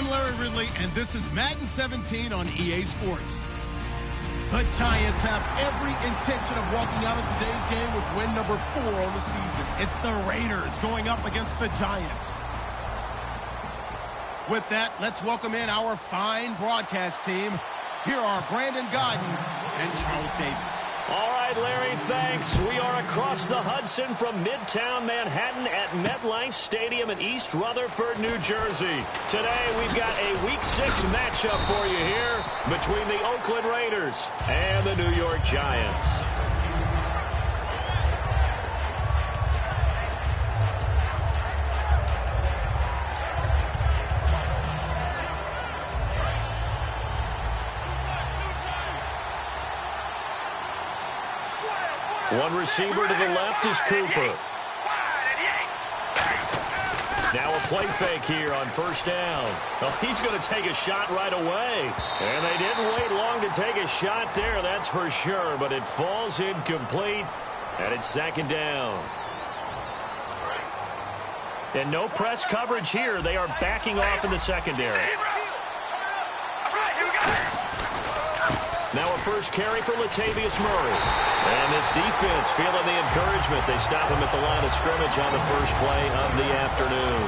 I'm Larry Ridley, and this is Madden 17 on EA Sports. The Giants have every intention of walking out of today's game with win number 4 on the season. It's the Raiders going up against the Giants. With that, let's welcome in our fine broadcast team. Here are Brandon Godden and Charles Davis. All right, Larry, thanks. We are across the Hudson from Midtown Manhattan at MetLife Stadium in East Rutherford, New Jersey. Today, we've got a Week 6 matchup for you here between the Oakland Raiders and the New York Giants. One receiver to the left is Cooper. Now a play fake here on first down. Oh, he's going to take a shot right away. And they didn't wait long to take a shot there, that's for sure. But it falls incomplete, and it's second down. And no press coverage here. They are backing off in the secondary. Now a first carry for Latavius Murray. And this defense feeling the encouragement. They stop him at the line of scrimmage on the first play of the afternoon.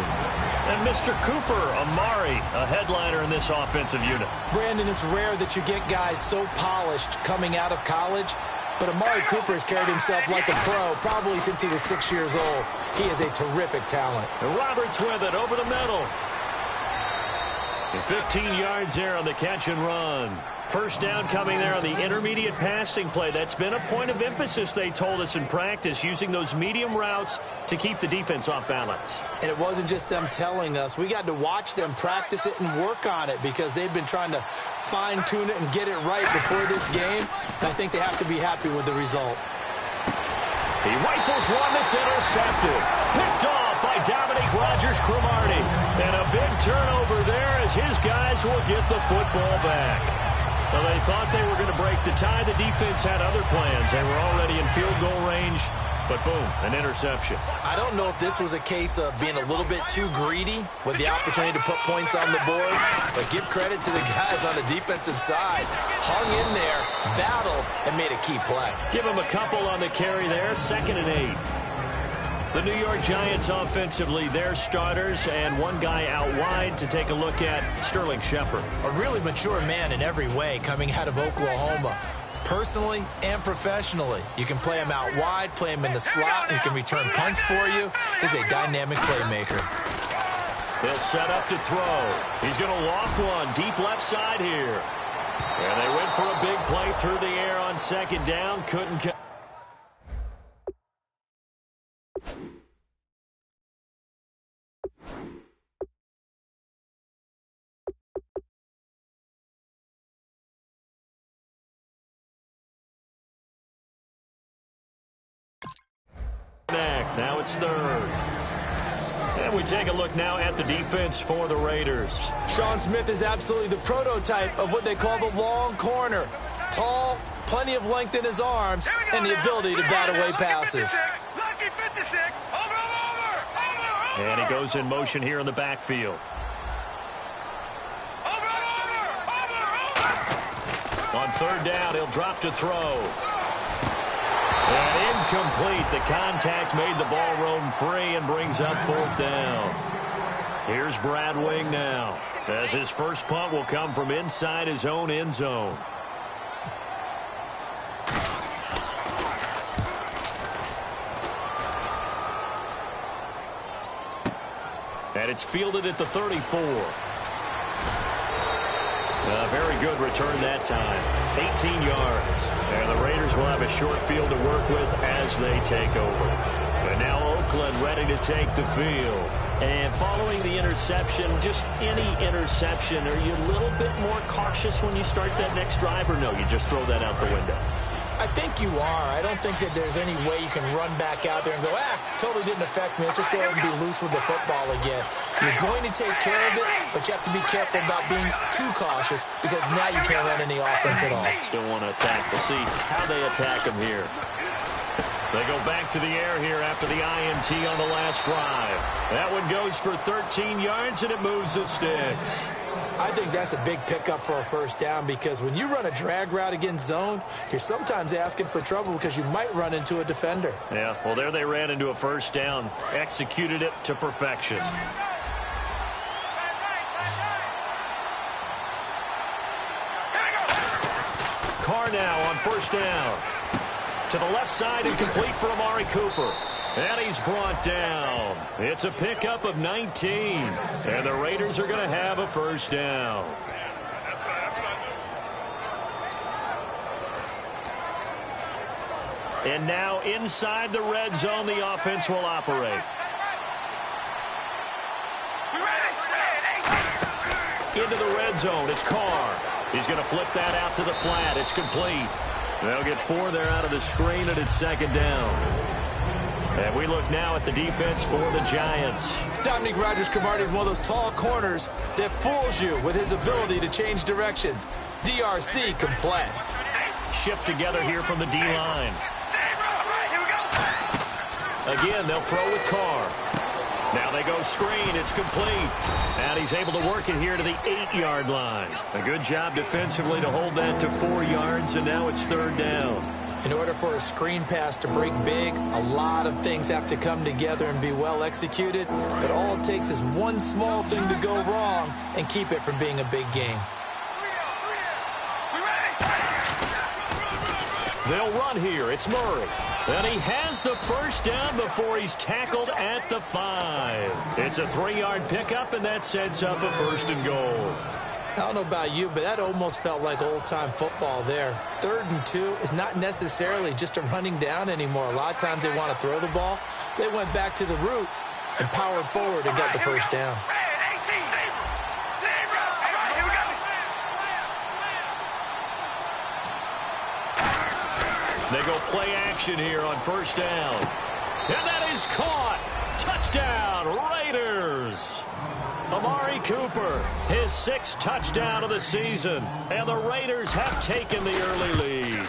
And Mr. Cooper, Amari, a headliner in this offensive unit. Brandon, it's rare that you get guys so polished coming out of college. But Amari Cooper has carried himself like a pro probably since he was 6 years old. He is a terrific talent. And Roberts with it over the middle. And 15 yards there on the catch and run. First down coming there on the intermediate passing play. That's been a point of emphasis, they told us in practice, using those medium routes to keep the defense off balance. And it wasn't just them telling us. We got to watch them practice it and work on it because they've been trying to fine-tune it and get it right before this game. And I think they have to be happy with the result. He rifles one that's intercepted. Picked off by Dominique Rodgers-Cromartie. And a big turnover there as his guys will get the football back. Well, they thought they were going to break the tie. The defense had other plans. They were already in field goal range, but boom, an interception. I don't know if this was a case of being a little bit too greedy with the opportunity to put points on the board, but give credit to the guys on the defensive side. Hung in there, battled, and made a key play. Give him a couple on the carry there, 2nd and 8. The New York Giants offensively, their starters, and one guy out wide to take a look at, Sterling Shepard. A really mature man in every way coming out of Oklahoma. Personally and professionally. You can play him out wide, play him in the slot, he can return punts for you. He's a dynamic playmaker. He'll set up to throw. He's going to loft one deep left side here. And they went for a big play through the air on second down. Couldn't catch. Now it's 3rd. And we take a look now at the defense for the Raiders. Sean Smith is absolutely the prototype of what they call the long corner. Tall, plenty of length in his arms, and the ability to bat away passes. And he goes in motion here in the backfield. On 3rd down, he'll drop to throw. And incomplete. The contact made the ball roam free and brings up 4th down. Here's Brad Wing now, as his first punt will come from inside his own end zone. And it's fielded at the 34. A very good return that time. 18 yards. And the Raiders will have a short field to work with as they take over. And now Oakland ready to take the field. And following the interception, just any interception, are you a little bit more cautious when you start that next drive, or no, you just throw that out the window? I think you are. I don't think that there's any way you can run back out there and go, totally didn't affect me. Let's just go ahead and be loose with the football again. You're going to take care of it, but you have to be careful about being too cautious because now you can't run any offense at all. Still want to attack. We'll see how they attack him here. They go back to the air here after the INT on the last drive. That one goes for 13 yards, and it moves the sticks. I think that's a big pickup for a first down because when you run a drag route against zone, you're sometimes asking for trouble because you might run into a defender. Yeah, well, there they ran into a first down, executed it to perfection. Carr now on first down. To the left side and complete for Amari Cooper. And he's brought down. It's a pickup of 19. And the Raiders are going to have a first down. And now inside the red zone, the offense will operate. Into the red zone, it's Carr. He's going to flip that out to the flat. It's complete. They'll get 4 there out of the screen, and it's second down. And we look now at the defense for the Giants. Dominique Rodgers-Cromartie is one of those tall corners that fools you with his ability to change directions. DRC can play. Shift together here from the D-line. Again, they'll throw with Carr. Now they go screen. It's complete. And he's able to work it here to the 8-yard line. A good job defensively to hold that to 4 yards, and now it's third down. In order for a screen pass to break big, a lot of things have to come together and be well executed. But all it takes is one small thing to go wrong and keep it from being a big game. They'll run here. It's Murray. And he has the first down before he's tackled at the 5. It's a 3-yard pickup, and that sets up a first and goal. I don't know about you, but that almost felt like old-time football there. 3rd and 2 is not necessarily just a running down anymore. A lot of times they want to throw the ball. They went back to the roots and powered forward and got the first down. They go play action here on first down. And that is caught. Touchdown, Raiders. Amari Cooper, his 6th touchdown of the season. And the Raiders have taken the early lead.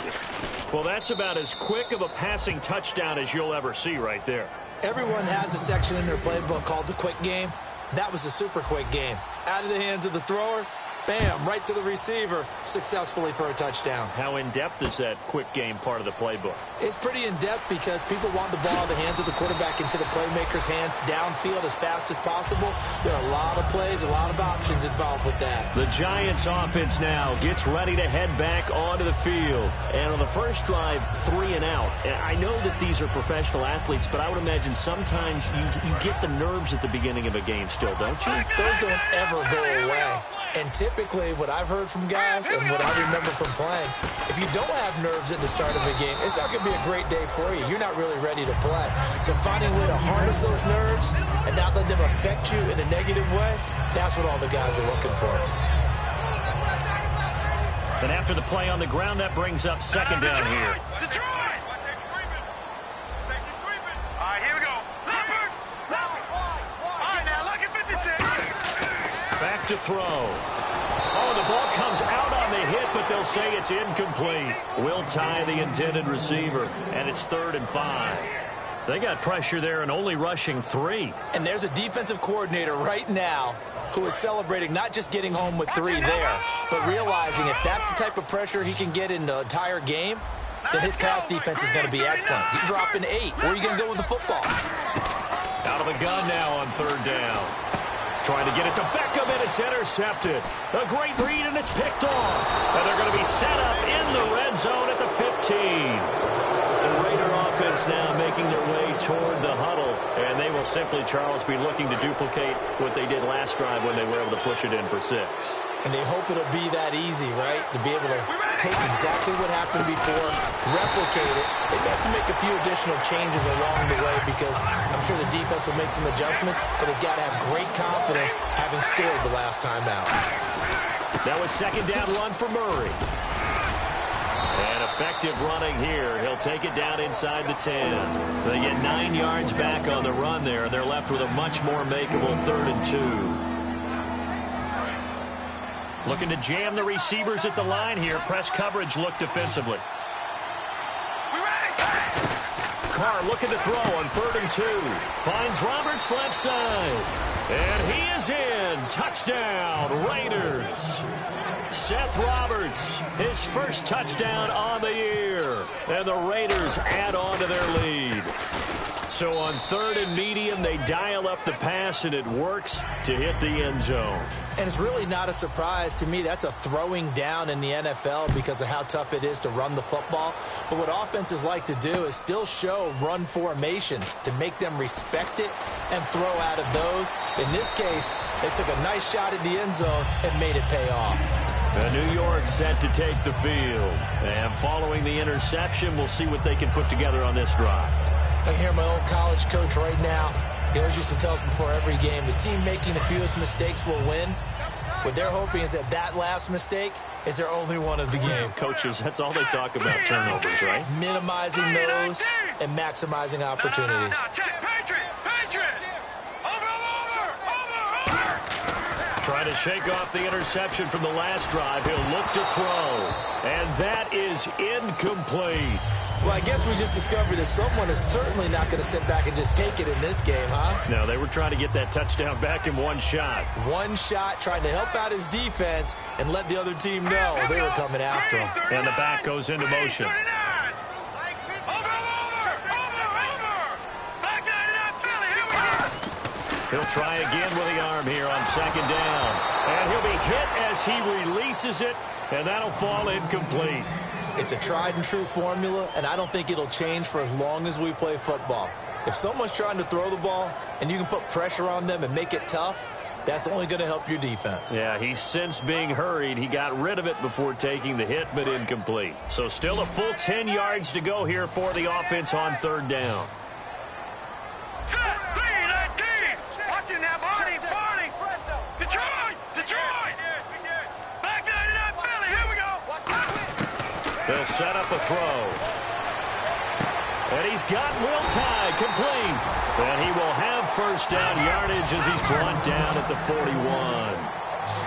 Well, that's about as quick of a passing touchdown as you'll ever see right there. Everyone has a section in their playbook called the quick game. That was a super quick game. Out of the hands of the thrower, bam, right to the receiver, successfully for a touchdown. How in-depth is that quick game part of the playbook? It's pretty in-depth because people want the ball in the hands of the quarterback into the playmaker's hands downfield as fast as possible. There are a lot of plays, a lot of options involved with that. The Giants offense now gets ready to head back onto the field. And on the first drive, 3 and out. I know that these are professional athletes, but I would imagine sometimes you get the nerves at the beginning of a game still, don't you? Those don't ever go away. And typically, what I've heard from guys and what I remember from playing, if you don't have nerves at the start of a game, it's not going to be a great day for you. You're not really ready to play. So finding a way to harness those nerves and not let them affect you in a negative way, that's what all the guys are looking for. And after the play on the ground, that brings up second down here. Back to throw. Oh, the ball comes out on the hit, but they'll say it's incomplete. Will tie the intended receiver, and it's 3rd and 5. They got pressure there and only rushing 3. And there's a defensive coordinator right now who is celebrating not just getting home with 3 there, but realizing if that's the type of pressure he can get in the entire game, then his pass defense is going to be excellent. You're dropping 8. Where are you going to go with the football? Out of the gun now on 3rd down. Trying to get it to Beckham, and it's intercepted. A great read, and it's picked off. And they're going to be set up in the red zone at the 15. The Raider offense now making their way toward the huddle. And they will simply, Charles, be looking to duplicate what they did last drive when they were able to push it in for 6. And they hope it'll be that easy, right? To be able to take exactly what happened before, replicate it. They have to make a few additional changes along the way because I'm sure the defense will make some adjustments, but they've got to have great confidence having scored the last time out. That was second down run for Murray. And effective running here. He'll take it down inside the 10. They get 9 yards back on the run there, and they're left with a much more makeable 3rd and 2. Looking to jam the receivers at the line here. Press coverage look defensively. Carr looking to throw on 3rd and 2. Finds Roberts left side. And he is in. Touchdown, Raiders. Seth Roberts, his first touchdown on the year. And the Raiders add on to their lead. So on 3rd and medium, they dial up the pass, and it works to hit the end zone. And it's really not a surprise to me. That's a throwing down in the NFL because of how tough it is to run the football. But what offenses like to do is still show run formations to make them respect it and throw out of those. In this case, they took a nice shot at the end zone and made it pay off. New York set to take the field. And following the interception, we'll see what they can put together on this drive. I hear my old college coach right now. He always used to tell us before every game, the team making the fewest mistakes will win. What they're hoping is that that last mistake is their only one of the game. Coaches, that's all they talk about, turnovers, right? Minimizing those and maximizing opportunities. Trying to shake off the interception from the last drive. He'll look to throw. And that is incomplete. Well, I guess we just discovered that someone is certainly not going to sit back and just take it in this game, huh? No, they were trying to get that touchdown back in one shot. One shot, trying to help out his defense and let the other team know they were coming after him. And the back goes into motion. He'll try again with the arm here on 2nd down. And he'll be hit as he releases it, and that'll fall incomplete. It's a tried-and-true formula, and I don't think it'll change for as long as we play football. If someone's trying to throw the ball and you can put pressure on them and make it tough, that's only going to help your defense. Yeah, he's since being hurried. He got rid of it before taking the hit, but incomplete. So still a full 10 yards to go here for the offense on 3rd down. Watching that, Barney. Detroit! Back 99, Philly, here we go. They'll set up a throw. And he's got Will Tye complete. And he will have 1st down yardage as he's brought down at the 41.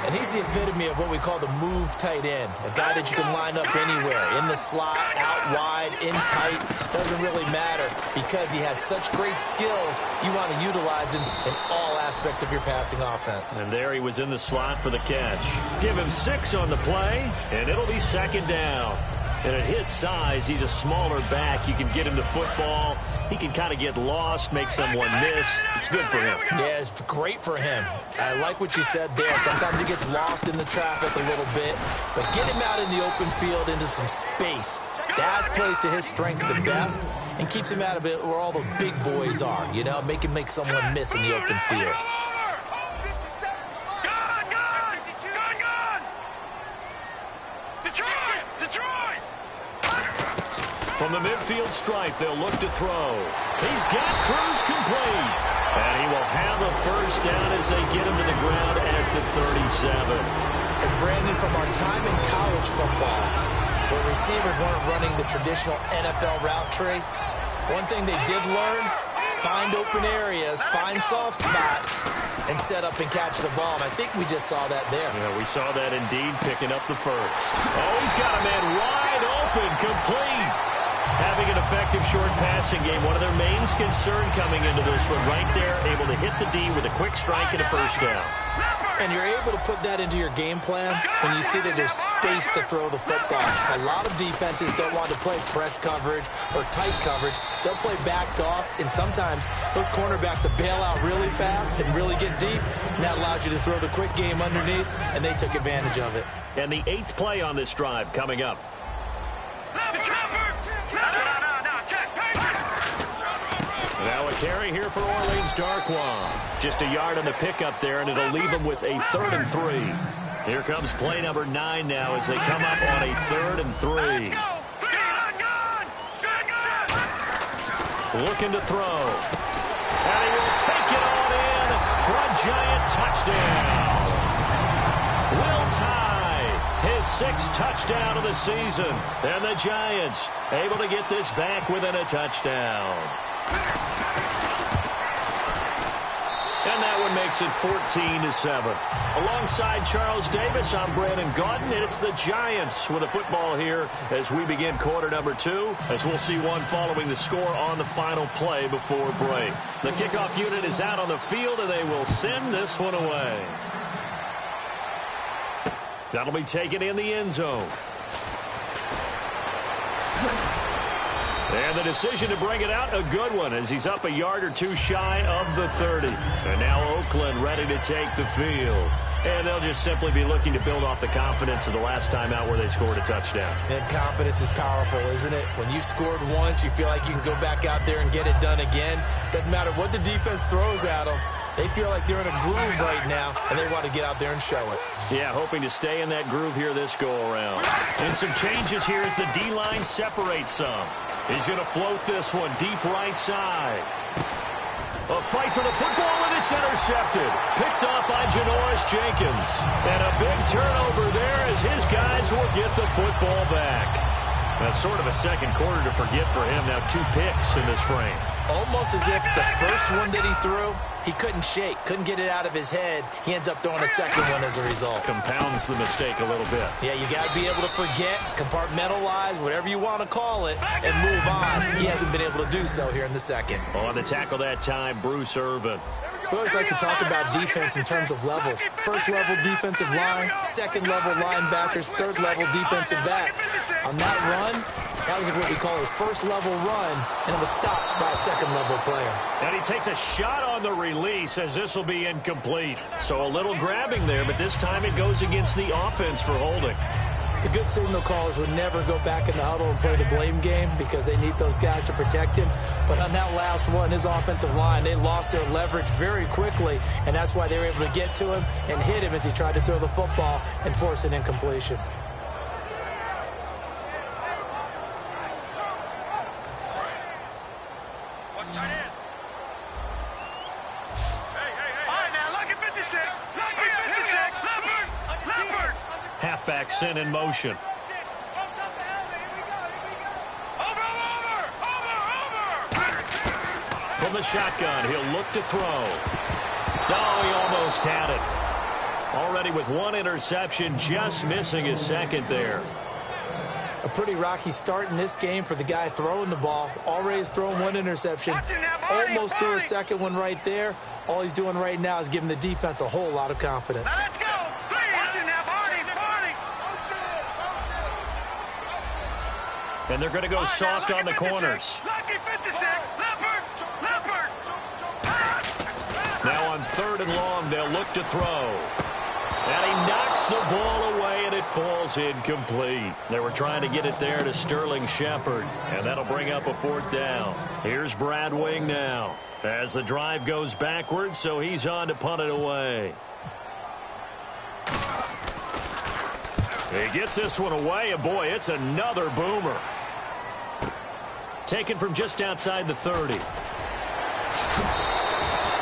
And he's the epitome of what we call the move tight end. A guy that you can line up anywhere. In the slot, out wide, in tight. Doesn't really matter because he has such great skills. You want to utilize him in all aspects of your passing offense. And there he was in the slot for the catch. Give him 6 on the play, and it'll be 2nd down. And at his size, he's a smaller back. You can get him the football. He can kind of get lost, make someone miss. It's good for him. Yeah, it's great for him. I like what you said there. Sometimes he gets lost in the traffic a little bit, but get him out in the open field into some space. That plays to his strengths the best and keeps him out of it where all the big boys are, you know, make someone miss in the open field. From the midfield stripe, they'll look to throw. He's got Cruz complete. And he will have a 1st down as they get him to the ground at the 37. And Brandon, from our time in college football, where receivers weren't running the traditional NFL route tree, one thing they did learn, find open areas, find soft spots, and set up and catch the ball. And I think we just saw that there. Yeah, we saw that indeed, picking up the 1st. Oh, he's got a man wide open, complete. Having an effective short passing game, one of their main concern coming into this one, right there, able to hit the D with a quick strike and a 1st down. And you're able to put that into your game plan when you see that there's space to throw the football. A lot of defenses don't want to play press coverage or tight coverage. They'll play backed off, and sometimes those cornerbacks will bail out really fast and really get deep, and that allows you to throw the quick game underneath, and they took advantage of it. And the 8th play on this drive coming up. Now a carry here for Orleans Darkwa. Just a yard on the pickup there, and it'll leave them with a 3rd and 3. Here comes play number 9 now as they come up on a 3rd and 3. Looking to throw. And he will take it on in for a giant touchdown. Will Tye, his 6th touchdown of the season. And the Giants able to get this back within a touchdown. And And that one makes it 14-7. Alongside Charles Davis, I'm Brandon Gaudin, and it's the Giants with a football here as we begin quarter number 2, as we'll see one following the score on the final play before break. The kickoff unit is out on the field, and they will send this one away. That'll be taken in the end zone. And the decision to bring it out, a good one, as he's up a yard or two shy of the 30. And now Oakland ready to take the field. And they'll just simply be looking to build off the confidence of the last time out where they scored a touchdown. And confidence is powerful, isn't it? When you've scored once, you feel like you can go back out there and get it done again. Doesn't matter what the defense throws at them. They feel like they're in a groove right now, and they want to get out there and show it. Yeah, hoping to stay in that groove here this go-around. And some changes here as the D-line separates some. He's going to float this one deep right side. A fight for the football, and it's intercepted. Picked up by Janoris Jenkins. And a big turnover there as his guys will get the football back. That's sort of a second quarter to forget for him. Now 2 picks in this frame. Almost as if the first one that he threw, he couldn't shake, couldn't get it out of his head. He ends up throwing a second one as a result. Compounds the mistake a little bit. Yeah, you got to be able to forget, compartmentalize, whatever you want to call it, and move on. He hasn't been able to do so here in the second. On the tackle that time, Bruce Irvin. We always like to talk about defense in terms of levels. First-level defensive line, second-level linebackers, third-level defensive backs. On that run, that was what we call a first-level run, and it was stopped by a second-level player. And he takes a shot on the release as this will be incomplete. So a little grabbing there, but this time it goes against the offense for holding. The good signal callers would never go back in the huddle and play the blame game because they need those guys to protect him. But on that last one, his offensive line, they lost their leverage very quickly, and that's why they were able to get to him and hit him as he tried to throw the football and force an incompletion. Halfback sent in motion. From the shotgun, he'll look to throw. Oh, he almost had it. Already with 1 interception, just missing his second there. A pretty rocky start in this game for the guy throwing the ball. Already has thrown 1 interception. Almost threw a second one right there. All he's doing right now is giving the defense a whole lot of confidence. Let's go. And they're going to go soft on the corners. Now on 3rd and long, they'll look to throw. And he knocks the ball away, and it falls incomplete. They were trying to get it there to Sterling Shepard, and that'll bring up a 4th down. Here's Brad Wing now as the drive goes backwards, so he's on to punt it away. He gets this one away, and boy, it's another boomer. Taken from just outside the 30.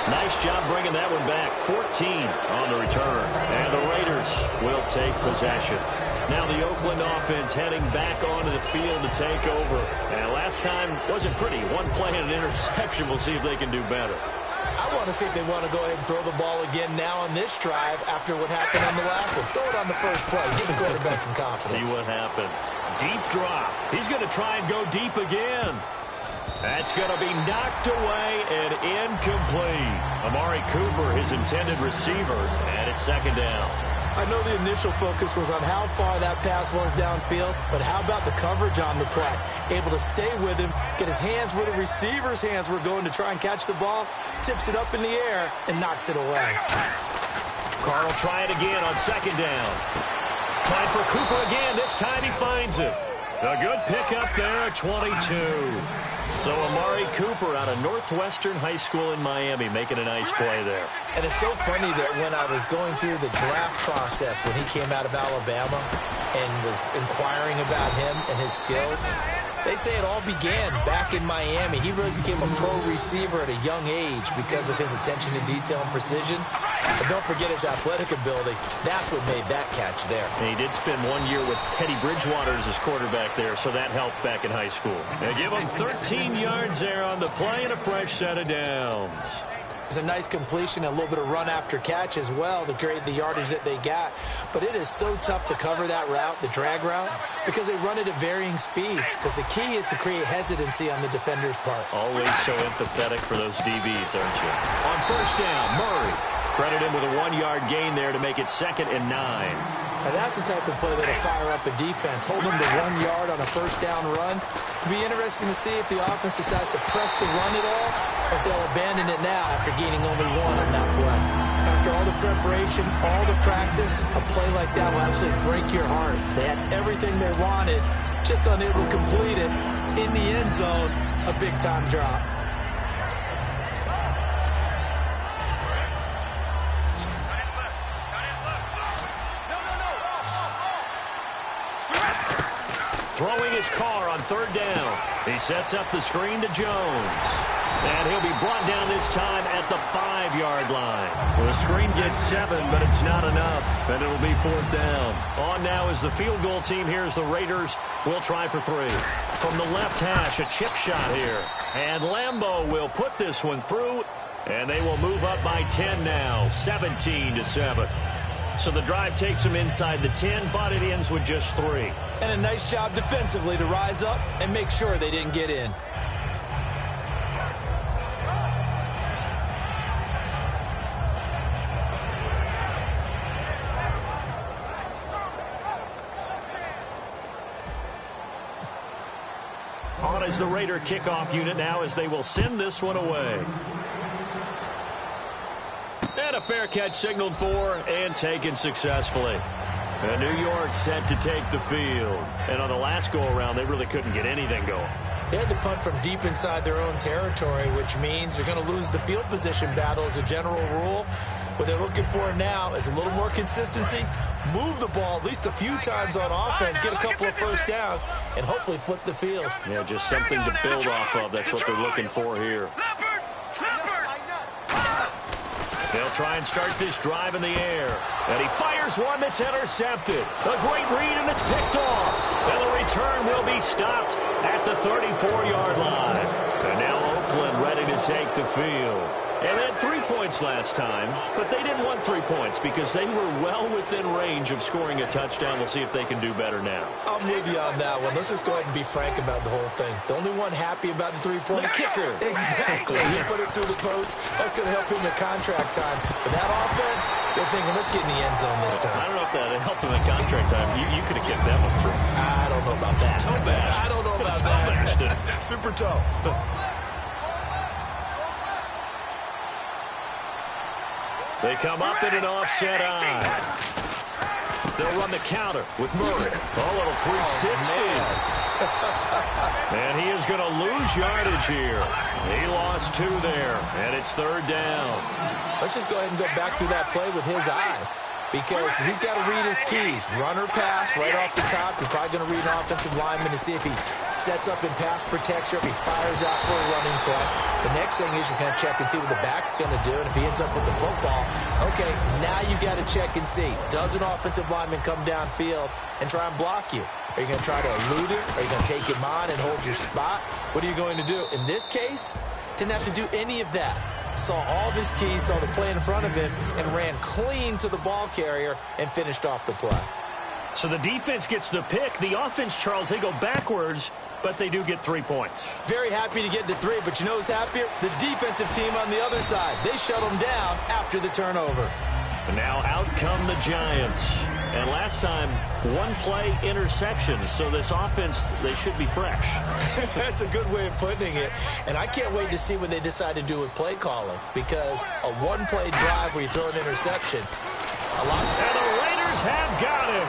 Nice job bringing that one back. 14 on the return. And the Raiders will take possession. Now the Oakland offense heading back onto the field to take over. And last time wasn't pretty. 1 play and an interception. We'll see if they can do better. I want to see if they want to go ahead and throw the ball again now on this drive after what happened on the last one. Throw it on the first play. Give the quarterback some confidence. See what happens. Deep drop. He's going to try and go deep again. That's going to be knocked away and incomplete. Amari Cooper, his intended receiver, and it's 2nd down. I know the initial focus was on how far that pass was downfield, but how about the coverage on the play? Able to stay with him, get his hands where the receiver's hands were going to try and catch the ball, tips it up in the air, and knocks it away. Carr will try it again on 2nd down. Trying for Cooper again. This time he finds it. A good pickup there at 22. So Amari Cooper out of Northwestern High School in Miami making a nice play there. And it's so funny that when I was going through the draft process when he came out of Alabama and was inquiring about him and his skills, they say it all began back in Miami. He really became a pro receiver at a young age because of his attention to detail and precision. But don't forget his athletic ability. That's what made that catch there. And he did spend 1 year with Teddy Bridgewater as his quarterback there, so that helped back in high school. They give him 13 yards there on the play and a fresh set of downs. It's a nice completion, a little bit of run after catch as well to create the yardage that they got. But it is so tough to cover that route, the drag route, because they run it at varying speeds. Because the key is to create hesitancy on the defender's part. Always so empathetic for those DBs, aren't you? On first down, Murray. Credit him with a 1-yard gain there to make it 2nd and 9. Now that's the type of play that'll fire up a defense. Hold them to 1 yard on a first down run. It'll be interesting to see if the offense decides to press the run at all, or if they'll abandon it now after gaining only 1 on that play. After all the preparation, all the practice, a play like that will absolutely break your heart. They had everything they wanted, just unable to complete it. In the end zone, a big-time drop. Throwing his car on 3rd down. He sets up the screen to Jones. And he'll be brought down this time at the 5-yard line. Well, the screen gets 7, but it's not enough. And it'll be 4th down. On now is the field goal team. Here's the Raiders. We'll try for 3. From the left hash, a chip shot here. And Lambeau will put this one through. And they will move up by 10 now, 17-7. So the drive takes them inside the 10, but it ends with just 3. And a nice job defensively to rise up and make sure they didn't get in. On is the Raider kickoff unit now as they will send this one away. And a fair catch signaled for and taken successfully. And New York set to take the field. And on the last go-around, they really couldn't get anything going. They had to punt from deep inside their own territory, which means they're going to lose the field position battle as a general rule. What they're looking for now is a little more consistency, move the ball at least a few times on offense, get a couple of first downs, and hopefully flip the field. Yeah, just something to build off of. That's what they're looking for here. They'll try and start this drive in the air. And he fires one that's intercepted. A great read, and it's picked off. And the return will be stopped at the 34-yard line. And now Oakland ready to take the field. And they had 3 points last time, but they didn't want 3 points because they were well within range of scoring a touchdown. We'll see if they can do better now. I'm with you on that one. Let's just go ahead and be frank about the whole thing. The only one happy about the 3-point. The kicker. Exactly. He put it through the post. That's going to help him in contract time. But that offense, they're thinking, let's get in the end zone this time. I don't know if that helped him in contract time. You could have kicked that one through. I don't know about that. Toe bash. I don't know about that. Super toe. They come up in an offset eye. They'll run the counter with Murray. A little 360. And he is going to lose yardage here. He lost 2 there, and it's 3rd down. Let's just go ahead and go back through that play with his eyes, because he's got to read his keys. Run or pass right off the top. You're probably going to read an offensive lineman to see if he sets up in pass protection, if he fires out for a running play. The next thing is you're going to check and see what the back's going to do, and if he ends up with the football, okay, now you got to check and see. Does an offensive lineman come downfield and try and block you? Are you going to try to elude it? Are you going to take him on and hold your spot? What are you going to do? In this case, didn't have to do any of that. Saw all of his keys, saw the play in front of him, and ran clean to the ball carrier and finished off the play. So the defense gets the pick. The offense, Charles, they go backwards, but they do get 3 points. Very happy to get to 3, but you know who's happier? The defensive team on the other side. They shut them down after the turnover. And now out come the Giants. And last time, 1-play interceptions. So this offense, they should be fresh. That's a good way of putting it. And I can't wait to see what they decide to do with play calling, because a 1-play drive where you throw an interception. And the Raiders have got him.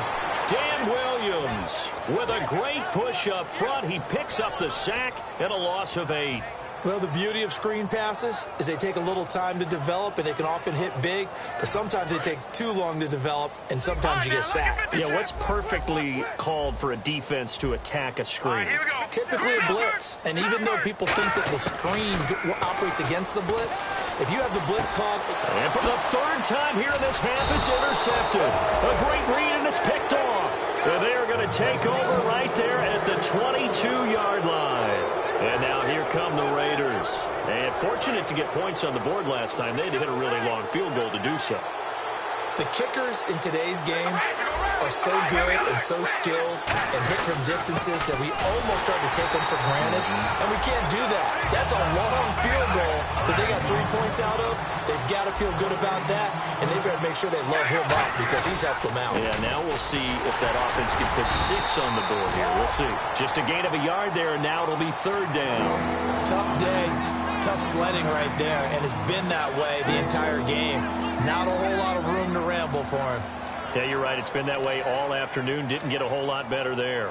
Dan Williams with a great push up front. He picks up the sack and a loss of 8. Well, the beauty of screen passes is they take a little time to develop, and they can often hit big, but sometimes they take too long to develop, and sometimes you get sacked. Yeah, what's perfectly called for a defense to attack a screen? Typically a blitz, and even though people think that the screen operates against the blitz, if you have the blitz called... And for the 3rd time here in this half, it's intercepted. A great read, and it's picked off. And they are going to take over right there at the 22-yard line. And now here come the Raiders. And fortunate to get points on the board last time. They had to hit a really long field goal to do so. The kickers in today's game are so good and so skilled and hit from distances that we almost start to take them for granted. And we can't do that. That's a long field goal that they got 3 points out of. They've got to feel good about that, and they better make sure they love him up because he's helped them out. Yeah, now we'll see if that offense can put 6 on the board here. We'll see. Just a gain of a yard there, and now it'll be 3rd down. Tough day, tough sledding right there, and it's been that way the entire game. Not a whole lot of room to ramble for him. Yeah, you're right. It's been that way all afternoon. Didn't get a whole lot better there.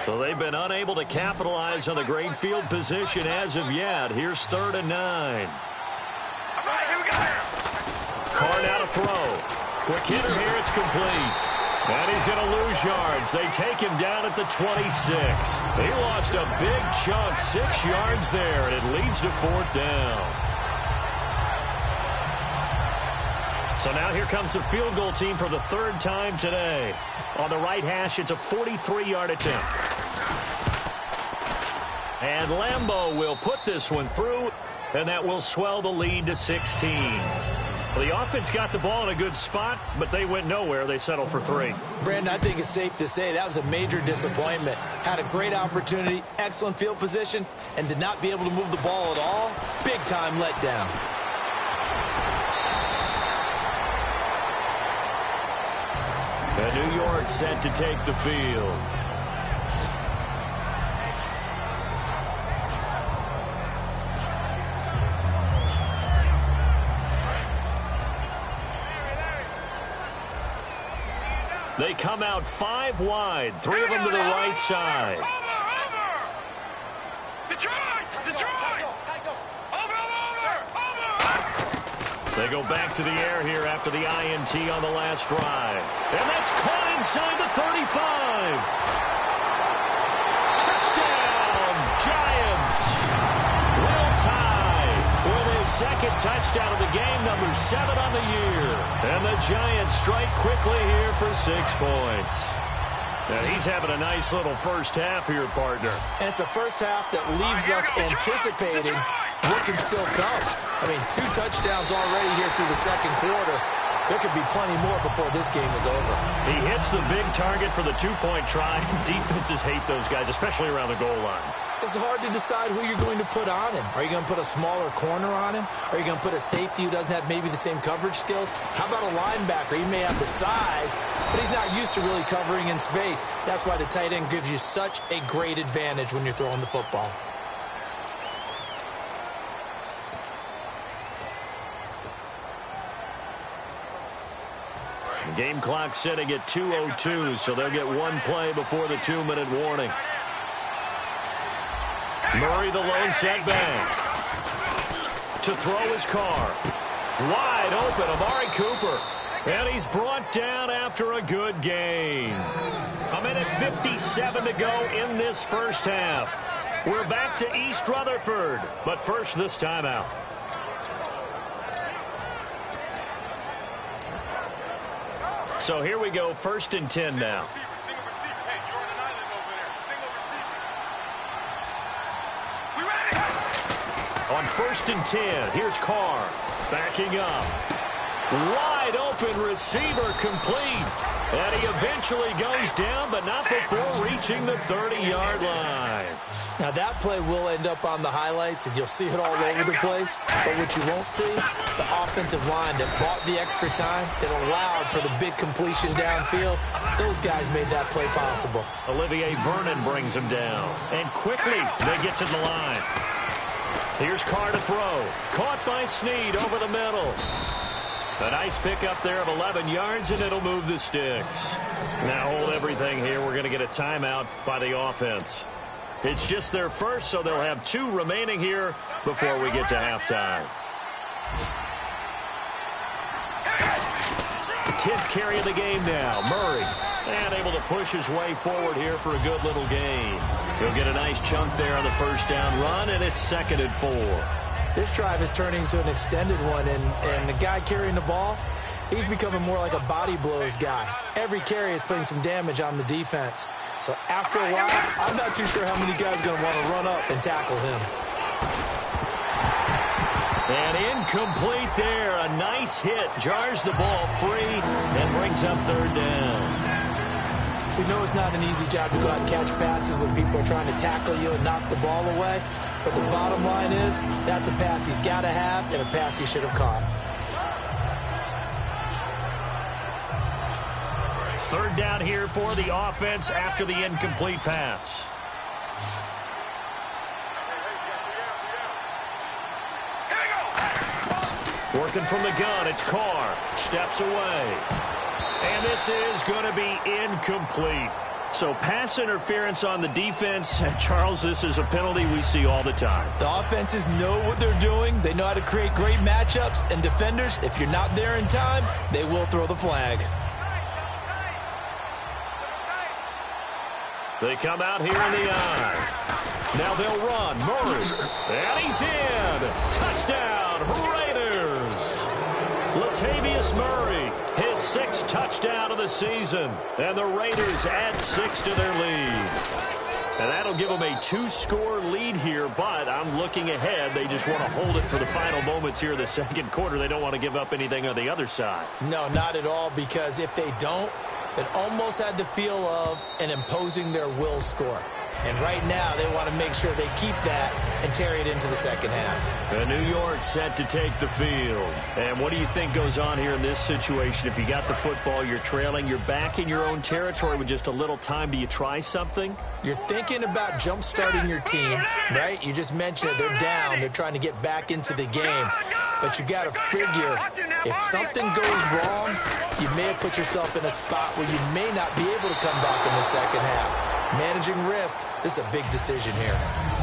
So they've been unable to capitalize on the great field position as of yet. Here's 3rd and 9. Carr now to throw. Quick hitter here. It's complete. And he's going to lose yards. They take him down at the 26. He lost a big chunk, 6 yards there, and it leads to 4th down. So now here comes the field goal team for the 3rd time today. On the right hash, it's a 43-yard attempt. And Lambeau will put this one through, and that will swell the lead to 16. Well, the offense got the ball in a good spot, but they went nowhere. They settled for 3. Brandon, I think it's safe to say that was a major disappointment. Had a great opportunity, excellent field position, and did not be able to move the ball at all. Big-time letdown. And New York set to take the field. They come out 5 wide, 3 of them to the right side. Detroit! Over! They go back to the air here after the INT on the last drive. And that's caught inside the 35. Touchdown, Giants. Will tie with his 2nd touchdown of the game, number 7 on the year. And the Giants strike quickly here for 6 points. Now he's having a nice little first half here, partner. And it's a first half that leaves us anticipating what can still come. I mean, 2 touchdowns already here through the 2nd quarter. There could be plenty more before this game is over. He hits the big target for the 2-point try. Defenses hate those guys, especially around the goal line. It's hard to decide who you're going to put on him. Are you going to put a smaller corner on him? Are you going to put a safety who doesn't have maybe the same coverage skills? How about a linebacker? He may have the size, but he's not used to really covering in space. That's why the tight end gives you such a great advantage when you're throwing the football. Game clock setting at 2:02, so they'll get 1 play before the 2-minute warning. Murray, the lone setback. To throw his Carr. Wide open, Amari Cooper. And he's brought down after a good gain. 1:57 to go in this first half. We're back to East Rutherford, but first this timeout. So here we go, 1st and 10 now. On 1st and 10, here's Carr backing up. Wide open receiver complete. And he eventually goes down, but not before reaching the 30-yard line. Now that play will end up on the highlights, and you'll see it all over the place. But what you won't see, the offensive line that bought the extra time, that allowed for the big completion downfield. Those guys made that play possible. Olivier Vernon brings him down. And quickly, they get to the line. Here's Carr to throw. Caught by Snead over the middle. A nice pickup there of 11 yards, and it'll move the sticks. Now hold everything here. We're going to get a timeout by the offense. It's just their first, so they'll have 2 remaining here before we get to halftime. 10th carry of the game now. Murray, and able to push his way forward here for a good little gain. He'll get a nice chunk there on the first down run, and it's 2nd and 4. This drive is turning into an extended one, and the guy carrying the ball, He's becoming more like a body blows guy. Every carry is putting some damage on the defense. So after a while, I'm not too sure how many guys are going to want to run up and tackle him. And incomplete there. A nice hit. Jars the ball free and brings up third down. We know it's not an easy job to go out and catch passes when people are trying to tackle you and knock the ball away. But the bottom line is, that's a pass he's got to have and a pass he should have caught. Third down here for the offense after the incomplete pass. Working from the gun, it's Carr. Steps away. And this is going to be incomplete. So pass interference on the defense. Charles, this is a penalty we see all the time. The offenses know what they're doing. They know how to create great matchups. And defenders, if you're not there in time, they will throw the flag. They come out here in the eye. Now they'll run. Murray. And he's in. Touchdown, Raiders. Latavius Murray, his 6th touchdown of the season. And the Raiders add 6 to their lead. And that'll give them a 2-score lead here, but I'm looking ahead. They just want to hold it for the final moments here in the second quarter. They don't want to give up anything on the other side. No, not at all, because if they don't, it almost had the feel of an imposing their will score. And right now, they want to make sure they keep that and carry it into the second half. And New York set to take the field. And what do you think goes on here in this situation? If you got the football, you're trailing, you're back in your own territory with just a little time. Do you try something? You're thinking about jump-starting your team, right? You just mentioned it. They're down. They're trying to get back into the game. But you got to figure, if something goes wrong, you may have put yourself in a spot where you may not be able to come back in the second half. Managing risk, this is a big decision here.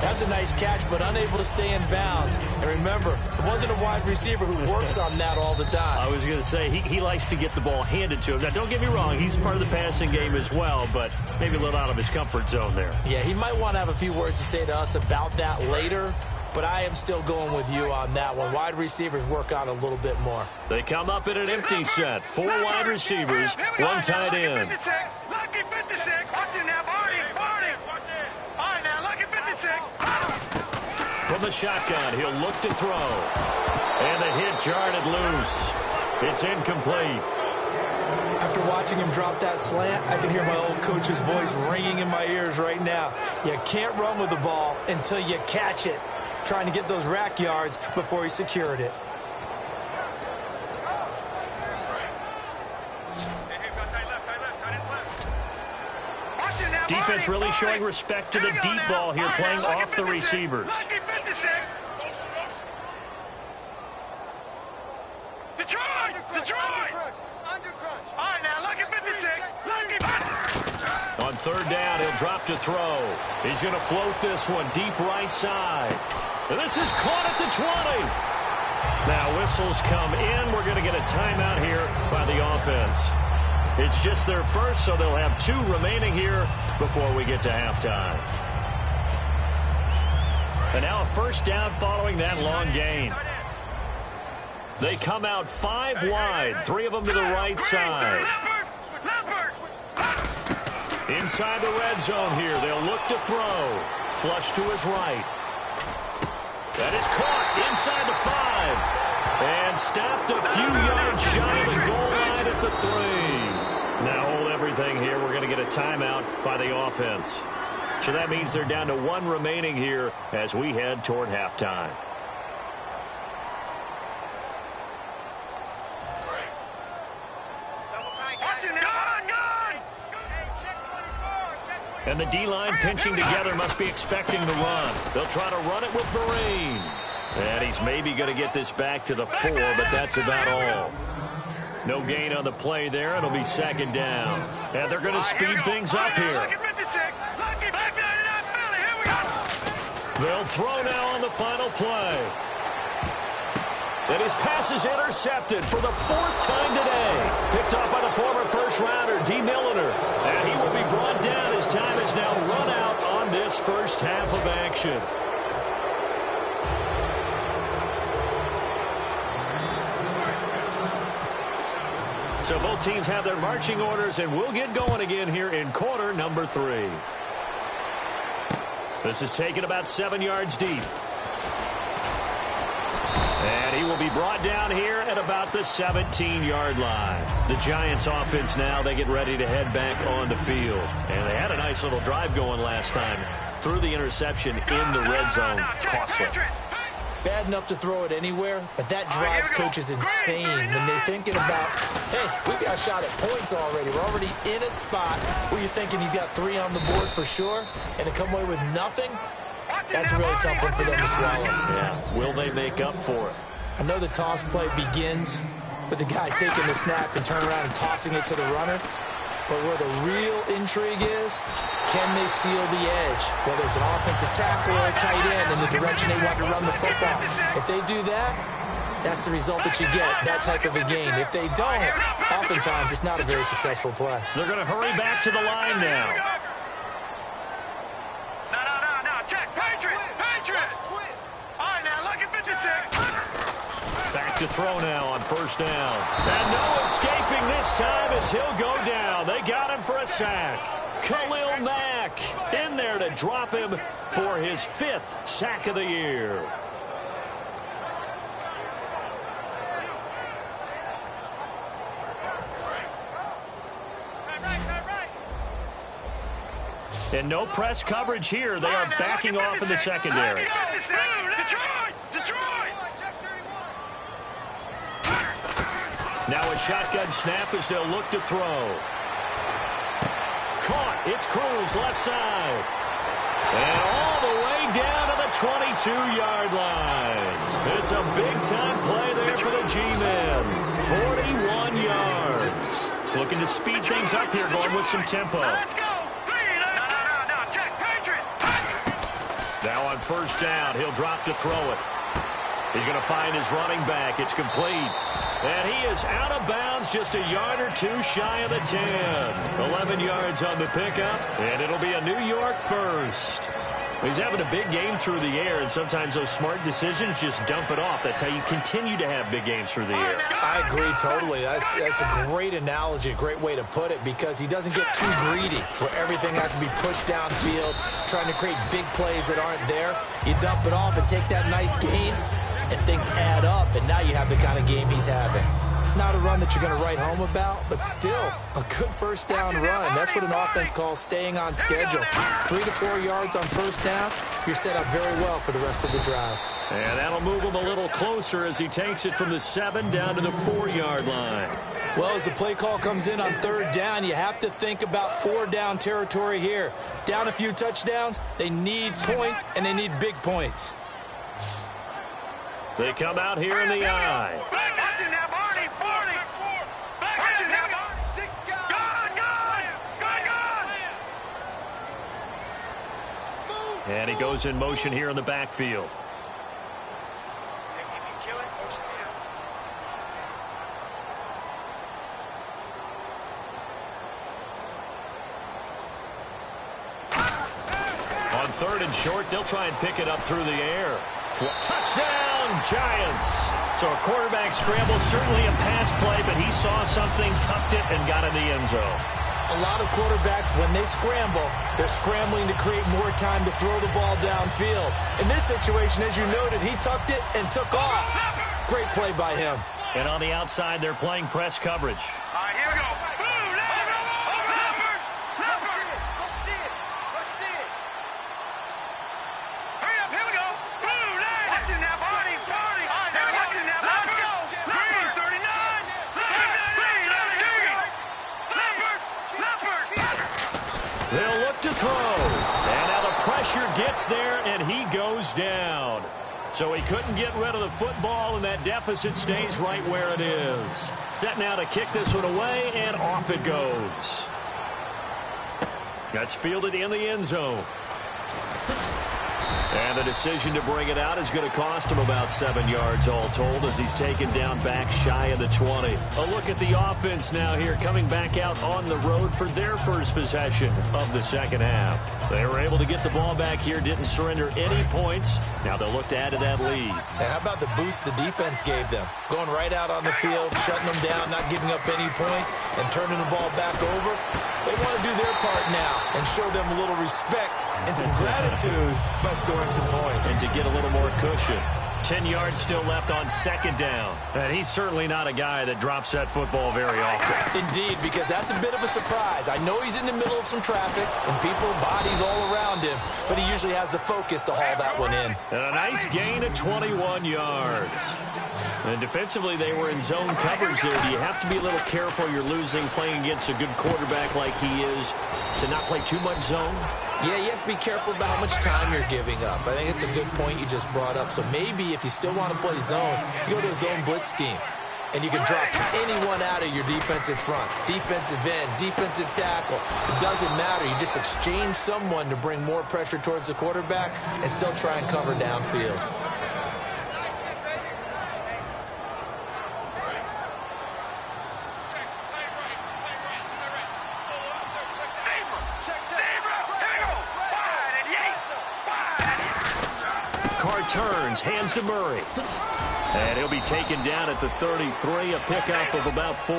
That was a nice catch, but unable to stay in bounds. And remember, it wasn't a wide receiver who works on that all the time. I was going to say, he likes to get the ball handed to him. Now, don't get me wrong, he's part of the passing game as well, but maybe a little out of his comfort zone there. Yeah, he might want to have a few words to say to us about that later, but I am still going with you on that one. Wide receivers work on a little bit more. They come up in an empty set. 4 wide receivers, 1 tight end. Lucky 56. Watch it now, Barney. All right, now, lucky 56. From the shotgun, he'll look to throw. And the hit jarred it loose. It's incomplete. After watching him drop that slant, I can hear my old coach's voice ringing in my ears right now. You can't run with the ball until you catch it. Trying to get those rack yards before he secured it. Defense really showing respect to the deep ball here, playing off the receivers. On third down, he'll drop to throw. He's going to float this one deep right side. And this is caught at the 20. Now whistles come in. We're going to get a timeout here by the offense. It's just their first, so they'll have 2 remaining here before we get to halftime. And now a first down following that long gain. They come out 5 wide, 3 of them to the right side. Inside the red zone here, they'll look to throw. Flush to his right. That is caught inside the 5. And stopped a few yards shy of the goal line at the 3. Now hold everything here. We're going to get a timeout by the offense. So that means they're down to 1 remaining here as we head toward halftime. And the D-line pinching together must be expecting the run. They'll try to run it with Vereen. And he's maybe going to get this back to the 4, but that's about all. No gain on the play there. It'll be second down. And they're going to speed things up here. They'll throw now on the final play. And his pass is intercepted for the 4th time today. Picked off by the former first-rounder, D. Milliner. And he will be brought down. His time is now run out on this first half of action. So both teams have their marching orders, and we'll get going again here in quarter number 3. This is taken about 7 yards deep. And he will be brought down here at about the 17-yard line. The Giants offense now, they get ready to head back on the field. And they had a nice little drive going last time. Threw the interception in the red zone. Costly. Bad enough to throw it anywhere, but that drives coaches insane when they're thinking about, hey, we got a shot at points already. We're already in a spot where you're thinking you got 3 on the board for sure, and to come away with nothing, that's a really tough one for them to swallow. Yeah, will they make up for it? I know the toss play begins with the guy taking the snap and turning around and tossing it to the runner. But where the real intrigue is, can they seal the edge? Whether it's an offensive tackle or a tight end in the direction they want to run the football. If they do that, that's the result that you get, that type of a game. If they don't, oftentimes it's not a very successful play. They're going to hurry back to the line now. No. Check. Patriots. All right, now, look at 56. Back to throw now on first down. And no escaping this time as he'll go down. They got him for a sack. Khalil Mack in there to drop him for his 5th sack of the year. And no press coverage here. They are backing off in the secondary. Now a shotgun snap as they'll look to throw. Caught. It's Cruz left side. And all the way down to the 22-yard line. It's a big-time play there for the G-men. 41 yards. Looking to speed things up here, going with some tempo. Now on first down, he'll drop to throw it. He's going to find his running back. It's complete. And he is out of bounds, just a yard or 2 shy of the 10. 11 yards on the pickup, and it'll be a New York first. He's having a big game through the air, and sometimes those smart decisions just dump it off. That's how you continue to have big games through the air. I agree totally. That's a great analogy, a great way to put it, because he doesn't get too greedy where everything has to be pushed downfield, trying to create big plays that aren't there. You dump it off and take that nice gain, and things add up, and now you have the kind of game he's having. Not a run that you're going to write home about, but still a good first down run. That's what an offense calls staying on schedule. 3 to 4 yards on first down, you're set up very well for the rest of the drive. And that'll move him a little closer as he takes it from the 7 down to the 4-yard line. Well, as the play call comes in on 3rd down, you have to think about 4-down territory here. Down a few touchdowns, they need points, and they need big points. They come out here in the I. And he goes in motion here in the backfield. On 3rd and short, they'll try and pick it up through the air. Touchdown, Giants. So a quarterback scramble, certainly a pass play, but he saw something, tucked it, and got in the end zone. A lot of quarterbacks, when they scramble, they're scrambling to create more time to throw the ball downfield. In this situation, as you noted, he tucked it and took off. Great play by him. And on the outside, they're playing press coverage. All right, here we go. They'll look to throw. And now the pressure gets there, and he goes down. So he couldn't get rid of the football, and that deficit stays right where it is. Set now to kick this one away, and off it goes. That's fielded in the end zone. And the decision to bring it out is going to cost him about 7 yards all told as he's taken down back shy of the 20. A look at the offense now here coming back out on the road for their first possession of the second half. They were able to get the ball back here, didn't surrender any points. Now they'll look to add to that lead. Now, how about the boost the defense gave them? Going right out on the field, shutting them down, not giving up any points, and turning the ball back over. They want to do their part now and show them a little respect and some gratitude by scoring some points. And to get a little more cushion. 10 yards still left on second down. And he's certainly not a guy that drops that football very often. Indeed, because that's a bit of a surprise. I know he's in the middle of some traffic and people, bodies all around him, but he usually has the focus to haul that one in. And a nice gain of 21 yards. And defensively, they were in zone coverage there. Do you have to be a little careful you're losing playing against a good quarterback like he is to not play too much zone? Yeah, you have to be careful about how much time you're giving up. I think it's a good point you just brought up. So maybe if you still want to play zone, you go to a zone blitz scheme. And you can drop anyone out of your defensive front. Defensive end, defensive tackle. It doesn't matter. You just exchange someone to bring more pressure towards the quarterback and still try and cover downfield. Turns, hands to Murray. And he'll be taken down at the 33, a pickup of about 4.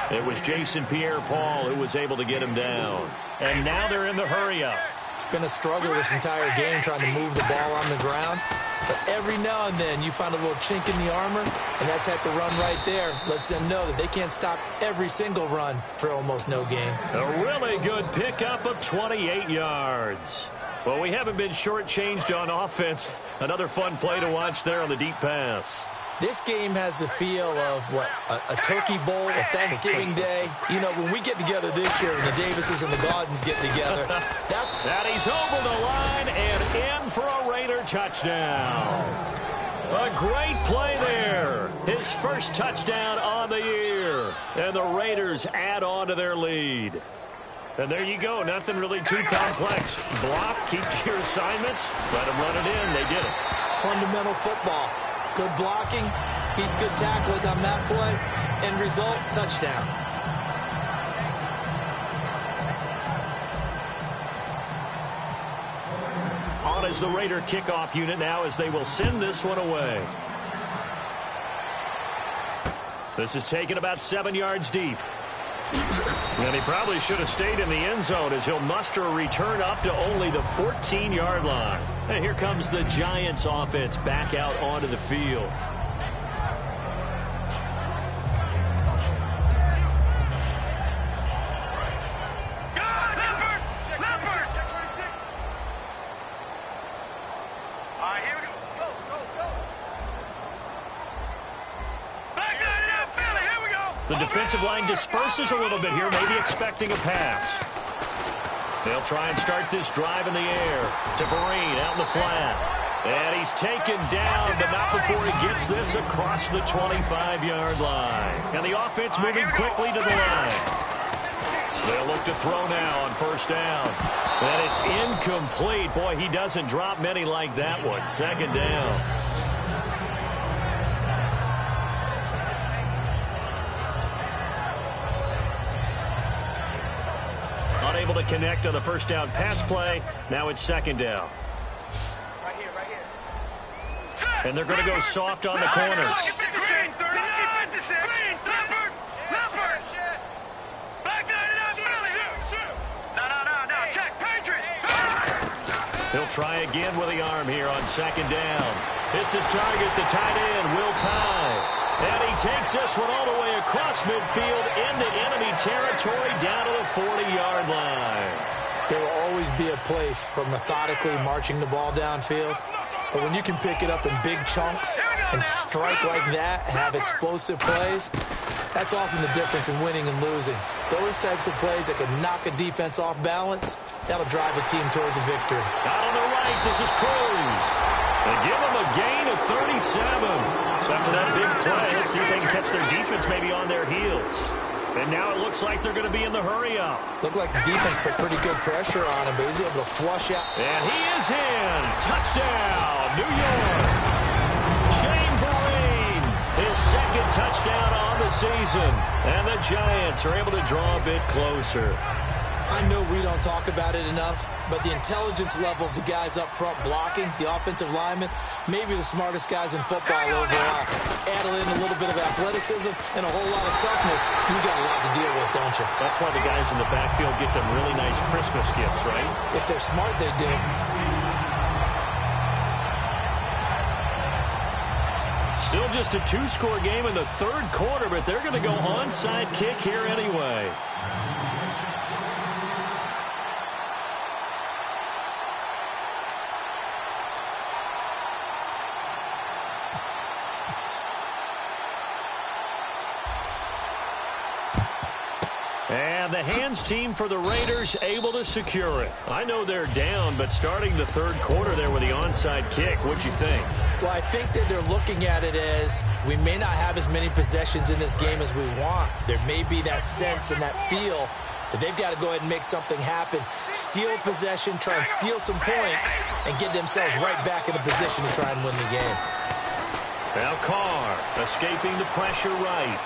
It was Jason Pierre-Paul who was able to get him down. And now they're in the hurry-up. It's been a struggle this entire game trying to move the ball on the ground. But every now and then you find a little chink in the armor, and that type of run right there lets them know that they can't stop every single run for almost no gain. A really good pickup of 28 yards. Well, we haven't been shortchanged on offense. Another fun play to watch there on the deep pass. This game has the feel of, what, a turkey bowl, a Thanksgiving day. You know, when we get together this year and the Davises and the Gaudens get together, that's... And he's over the line and in for a Raider touchdown. A great play there. His first touchdown on the year. And the Raiders add on to their lead. And there you go. Nothing really too complex. Block, keep to your assignments, let them run it in. They did it. Fundamental football. Good blocking, beats good tackling on that play. End result, touchdown. On is the Raider kickoff unit now as they will send this one away. This is taken about 7 yards deep. And he probably should have stayed in the end zone as he'll muster a return up to only the 14-yard line. And here comes the Giants offense back out onto the field. The defensive line disperses a little bit here, maybe expecting a pass. They'll try and start this drive in the air to Vereen out in the flat. And he's taken down, but not before he gets this across the 25-yard line. And the offense moving quickly to the line. They'll look to throw now on first down. And it's incomplete. Boy, he doesn't drop many like that one. Second down. Unable to connect on the first down pass play. Now it's second down. And they're going to go soft on the corners. He'll try again with the arm here on second down. It's his target, the tight end, Will Tye. And he takes this one all the way across midfield into enemy territory down to the 40-yard line. There will always be a place for methodically marching the ball downfield. But when you can pick it up in big chunks and strike like that, have explosive plays, that's often the difference in winning and losing. Those types of plays that can knock a defense off balance, that'll drive a team towards a victory. Out on the right, this is Cruz. They give him a gain of 37. So after that big play, let's see if they can catch their defense maybe on their heels. And now it looks like they're going to be in the hurry-up. Looked like the defense put pretty good pressure on him, but he's able to flush out. And he is in. Touchdown, New York. His second touchdown on the season. And the Giants are able to draw a bit closer. I know we don't talk about it enough, but the intelligence level of the guys up front blocking, the offensive linemen, maybe the smartest guys in football overall. Add in a little bit of athleticism and a whole lot of toughness, you got a lot to deal with, don't you? That's why the guys in the backfield get them really nice Christmas gifts, right? If they're smart, they do. Still just a two-score game in the third quarter, but they're going to go onside kick here anyway. And the hands team for the Raiders able to secure it. I know they're down, but starting the third quarter there with the onside kick, what'd you think? Well, I think that they're looking at it as we may not have as many possessions in this game as we want. There may be that sense and that feel that they've got to go ahead and make something happen. Steal possession, try and steal some points, and get themselves right back in a position to try and win the game. Now Carr escaping the pressure right.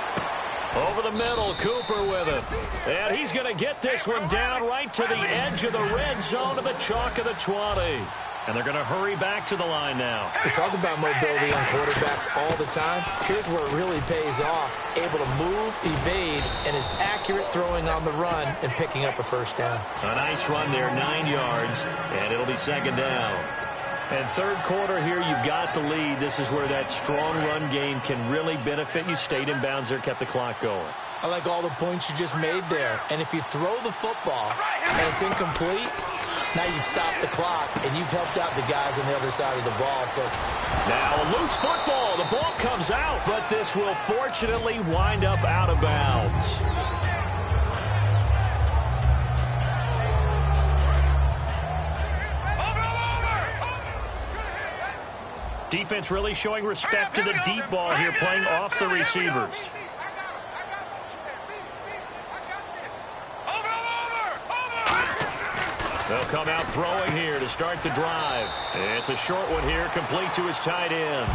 Over the middle, Cooper with it. And he's going to get this one down right to the edge of the red zone of the chalk of the 20. And they're going to hurry back to the line now. We talk about mobility on quarterbacks all the time. Here's where it really pays off. Able to move, evade, and is accurate throwing on the run and picking up a first down. A nice run there, 9 yards, and it'll be second down. And third quarter here, you've got the lead. This is where that strong run game can really benefit you. Stayed in bounds there, kept the clock going. I like all the points you just made there. And if you throw the football and it's incomplete, now you stop the clock, and you've helped out the guys on the other side of the ball. So now a loose football. The ball comes out, but this will fortunately wind up out of bounds. Defense really showing respect to the deep ball here, playing off the receivers. They'll come out throwing here to start the drive. It's a short one here, complete to his tight end.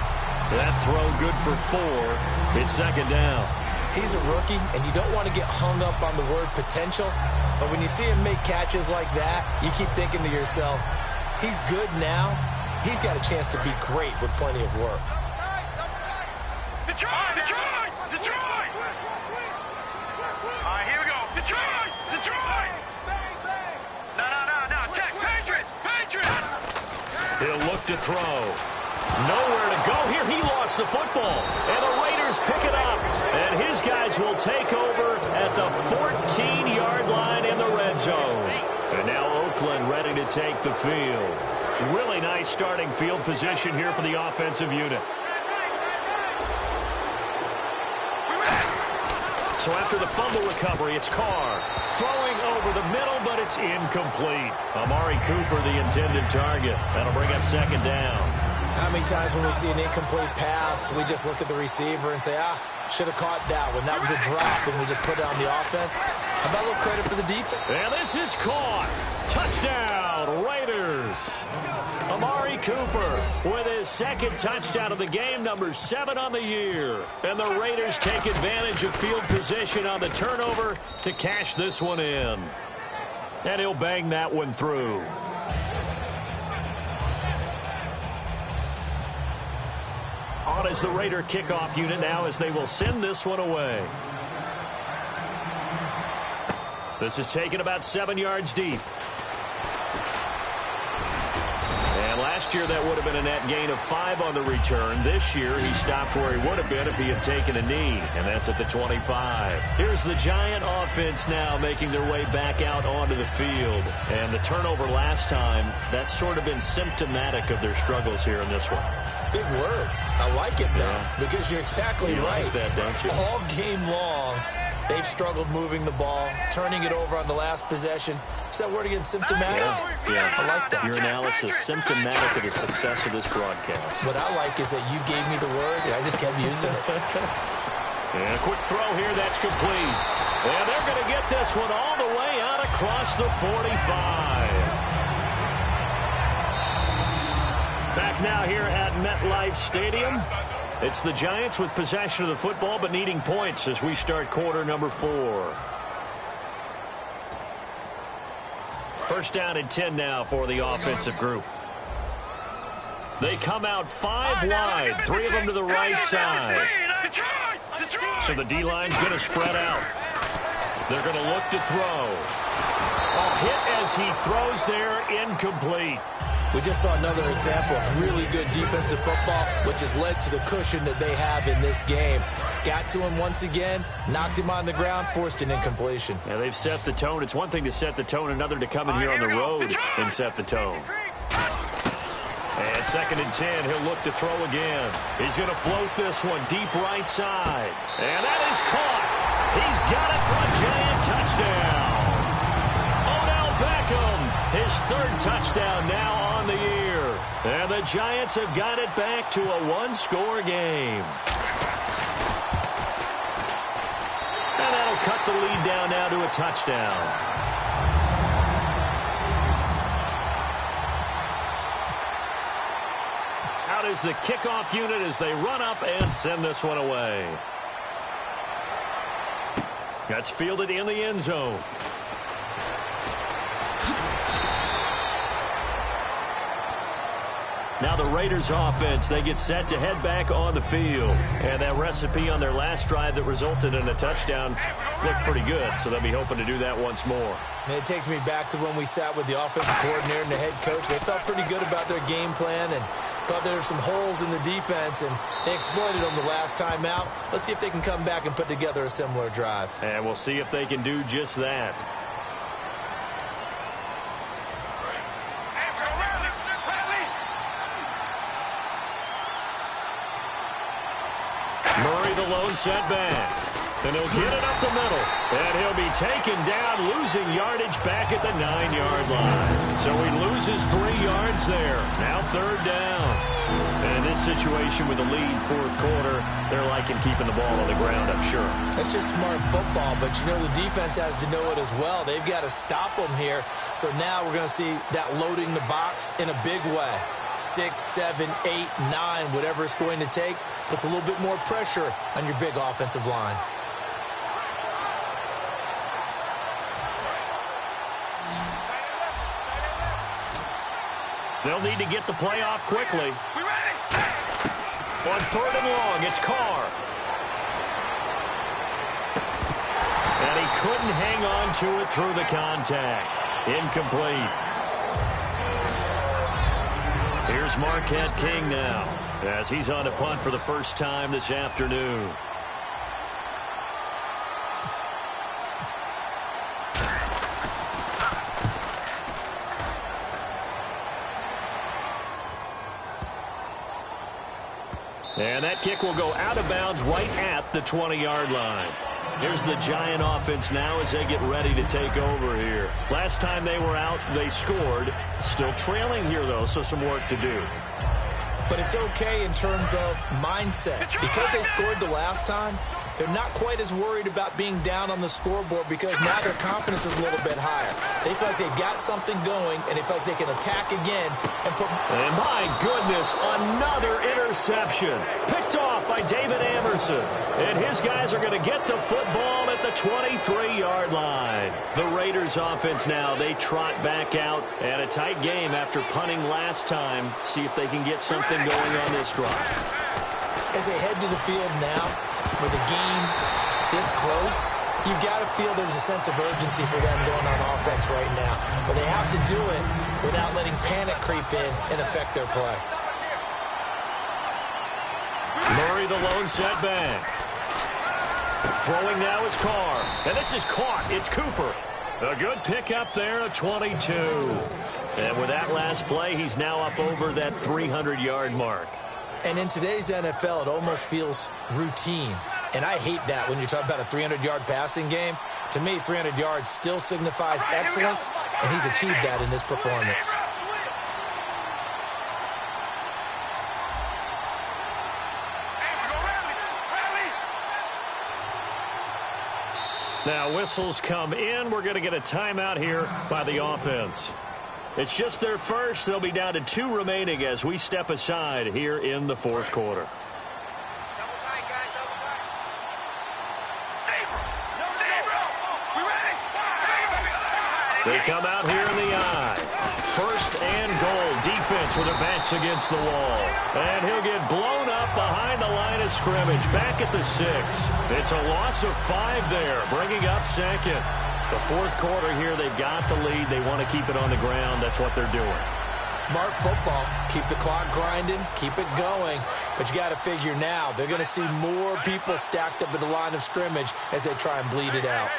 That throw good for 4. It's second down. He's a rookie, and you don't want to get hung up on the word potential. But when you see him make catches like that, you keep thinking to yourself, he's good now. He's got a chance to be great with plenty of work. Detroit! Detroit! Detroit! All right, here we go. Detroit! Detroit! No. Check. Patriots! Patriots! He'll look to throw. Nowhere to go here. He lost the football. And the Raiders pick it up. And his guys will take over at the 14-yard line in the red zone. And now Oakland ready to take the field. Really nice starting field position here for the offensive unit. So after the fumble recovery, it's Carr throwing over the middle, but it's incomplete. Amari Cooper, the intended target. That'll bring up second down. How many times when we see an incomplete pass, we just look at the receiver and say, should have caught that one. That was a drop, and we just put it on the offense. How about a little credit for the defense? And this is caught. Touchdown, Raiders. Amari Cooper with his second touchdown of the game, number 7 on the year. And the Raiders take advantage of field position on the turnover to cash this one in. And he'll bang that one through. On is the Raider kickoff unit now as they will send this one away. This is taken about 7 yards deep. And last year that would have been a net gain of 5 on the return. This year he stopped where he would have been if he had taken a knee, and that's at the 25. Here's the Giant offense now making their way back out onto the field. And the turnover last time, that's sort of been symptomatic of their struggles here in this one. Big word. I like it, though, because you're exactly right. Like that, don't you? All game long, they've struggled moving the ball, turning it over on the last possession. Is that word again, symptomatic? Yeah. I like that. Your analysis, symptomatic of the success of this broadcast. What I like is that you gave me the word, and I just kept using it. And a quick throw here, that's complete. And they're going to get this one all the way out across the 45. Back now here at MetLife Stadium. It's the Giants with possession of the football but needing points as we start quarter number 4. First down and 10 now for the offensive group. They come out 5 wide, 3 of them to the right side. So the D-line's going to spread out. They're going to look to throw. A hit as he throws there, incomplete. We just saw another example of really good defensive football, which has led to the cushion that they have in this game. Got to him once again, knocked him on the ground, forced an incompletion. Yeah, they've set the tone. It's one thing to set the tone, another to come in here on the road and set the tone. And second and 10, he'll look to throw again. He's going to float this one deep right side. And that is caught. He's got it for a Giant touchdown. Odell Beckham, his 3rd touchdown now on the year. And the Giants have got it back to a 1-score game. And that'll cut the lead down now to a touchdown. Out is the kickoff unit as they run up and send this one away. That's fielded in the end zone. Now the Raiders offense, they get set to head back on the field. And that recipe on their last drive that resulted in a touchdown looked pretty good, so they'll be hoping to do that once more. And it takes me back to when we sat with the offensive coordinator and the head coach. They felt pretty good about their game plan and thought there were some holes in the defense, and they exploited them the last time out. Let's see if they can come back and put together a similar drive. And we'll see if they can do just that. Murray, the lone setback. And he'll get it up the middle. And he'll be taken down, losing yardage back at the 9-yard line. So he loses 3 yards there. Now 3rd down. And in this situation with the lead 4th quarter, they're liking keeping the ball on the ground, I'm sure. That's just smart football, but you know the defense has to know it as well. They've got to stop them here. So now we're going to see that loading the box in a big way. 6, 7, 8, 9, whatever it's going to take, puts a little bit more pressure on your big offensive line. They'll need to get the play off quickly. On 3rd and long, it's Carr. And he couldn't hang on to it through the contact. Incomplete. Here's Marquette King now, as he's on a punt for the first time this afternoon. And that kick will go out of bounds right at the 20-yard line. Here's the Giant offense now as they get ready to take over here. Last time they were out, they scored. Still trailing here, though, so some work to do. But it's okay in terms of mindset. Because they scored the last time, they're not quite as worried about being down on the scoreboard because now their confidence is a little bit higher. They feel like they've got something going, and they feel like they can attack again and put... And my goodness, another interception. Picked off by David Amerson. And his guys are going to get the football at the 23-yard line. The Raiders offense now, they trot back out. And a tight game after punting last time. See if they can get something going on this drive. As they head to the field now, with the game this close, you've got to feel there's a sense of urgency for them going on offense right now. But they have to do it without letting panic creep in and affect their play. Murray, the lone setback. Throwing now is Carr. And this is caught. It's Cooper. A good pickup there at 22. And with that last play, he's now up over that 300-yard mark. And in today's NFL, it almost feels routine. And I hate that when you talk about a 300-yard passing game. To me, 300 yards still signifies excellence, and he's achieved that in this performance. Now whistles come in. We're going to get a timeout here by the offense. It's just their first. They'll be down to 2 remaining as we step aside here in the fourth quarter. They come out here in the eye. First and goal. Defense with their backs against the wall. And he'll get blown up behind the line of scrimmage. Back at the 6. It's a loss of 5 there, bringing up second. The fourth quarter here, they've got the lead. They want to keep it on the ground. That's what they're doing. Smart football. Keep the clock grinding. Keep it going. But you got to figure now, they're going to see more people stacked up at the line of scrimmage as they try and bleed it out.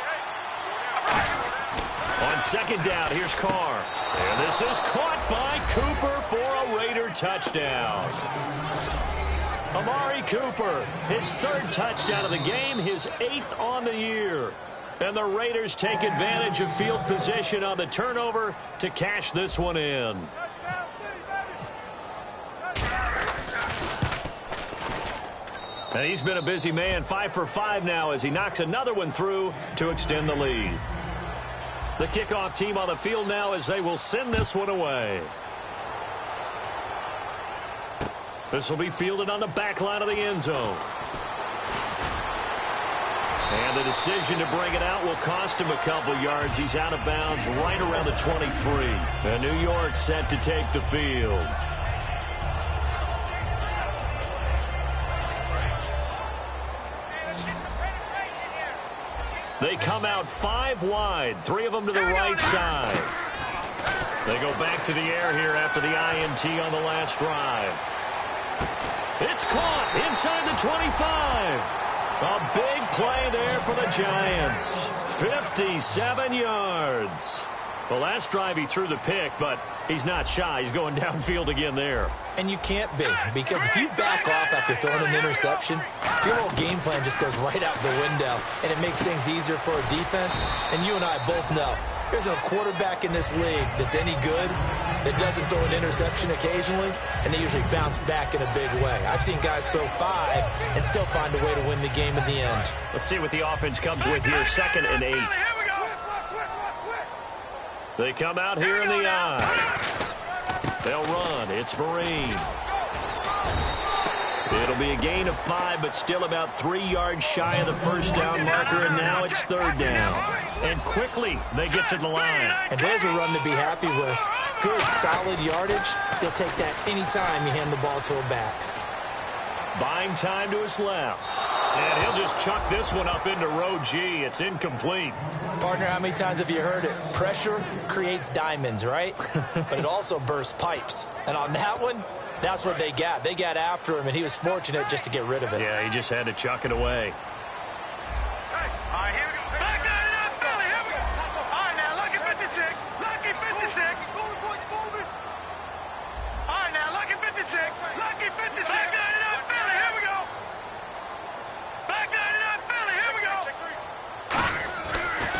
On second down, here's Carr. And this is caught by Cooper for a Raider touchdown. Amari Cooper, his 3rd touchdown of the game, his 8th on the year. And the Raiders take advantage of field position on the turnover to cash this one in. And he's been a busy man, 5 for 5 now as he knocks another one through to extend the lead. The kickoff team on the field now as they will send this one away. This will be fielded on the back line of the end zone. And the decision to bring it out will cost him a couple yards. He's out of bounds right around the 23. And New York set to take the field. They come out 5 wide, 3 of them to the right side. They go back to the air here after the INT on the last drive. It's caught inside the 25. A big play there for the Giants. 57 yards. The last drive he threw the pick, but he's not shy. He's going downfield again there. And you can't be, because if you back off after throwing an interception, your whole game plan just goes right out the window, and it makes things easier for a defense. And you and I both know, there's a quarterback in this league that's any good that doesn't throw an interception occasionally, and they usually bounce back in a big way. I've seen guys throw 5 and still find a way to win the game in the end. Let's see what the offense comes with here, 2nd and 8. They come out here in the eye. They'll run. It's Vereen. It'll be a gain of 5, but still about 3 yards shy of the first down marker, and now it's 3rd down. And quickly, they get to the line. And there's a run to be happy with. Good, solid yardage. He'll take that anytime you hand the ball to a back. Buying time to his left. And he'll just chuck this one up into row G. It's incomplete. Partner, how many times have you heard it? Pressure creates diamonds, right? But it also bursts pipes. And on that one, that's what they got. They got after him, and he was fortunate just to get rid of it. Yeah, he just had to chuck it away. All right, here we go. Back down it up, Philly. Here we go. All right, now, lucky 56. Lucky 56. All right, now, lucky 56. Lucky 56. Back down it up, Philly. Here we go. Back down it up, Philly. Here we go.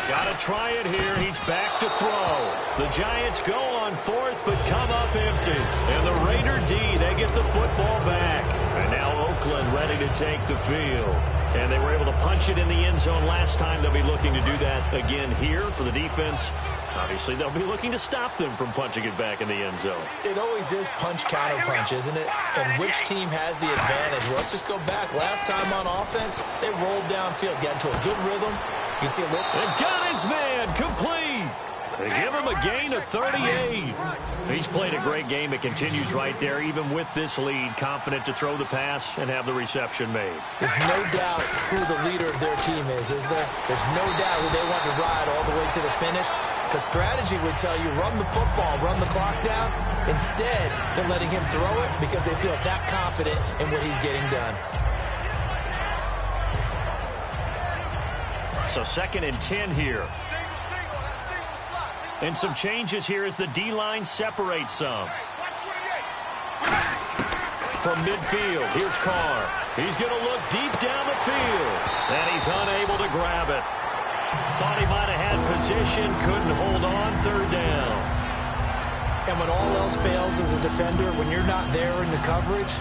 Got to try it here. He's back to throw. The Giants go on 4th, but come up empty. And the Raider D, they get the football back. And now Oakland ready to take the field. And they were able to punch it in the end zone last time. They'll be looking to do that again here for the defense. Obviously, they'll be looking to stop them from punching it back in the end zone. It always is punch-counter-punch, isn't it? And which team has the advantage? Well, let's just go back. Last time on offense, they rolled downfield, got into a good rhythm. You can see a look. And got his man complete. They give him a gain of 38. He's played a great game. It continues right there, even with this lead, confident to throw the pass and have the reception made. There's no doubt who the leader of their team is there? There's no doubt who they want to ride all the way to the finish. Because strategy would tell you, run the football, run the clock down. Instead, they're letting him throw it because they feel that confident in what he's getting done. So 2nd and 10 here. And some changes here as the D-line separates some. From midfield, here's Carr. He's going to look deep down the field. And he's unable to grab it. Thought he might have had position, couldn't hold on, 3rd down. And when all else fails as a defender, when you're not there in the coverage,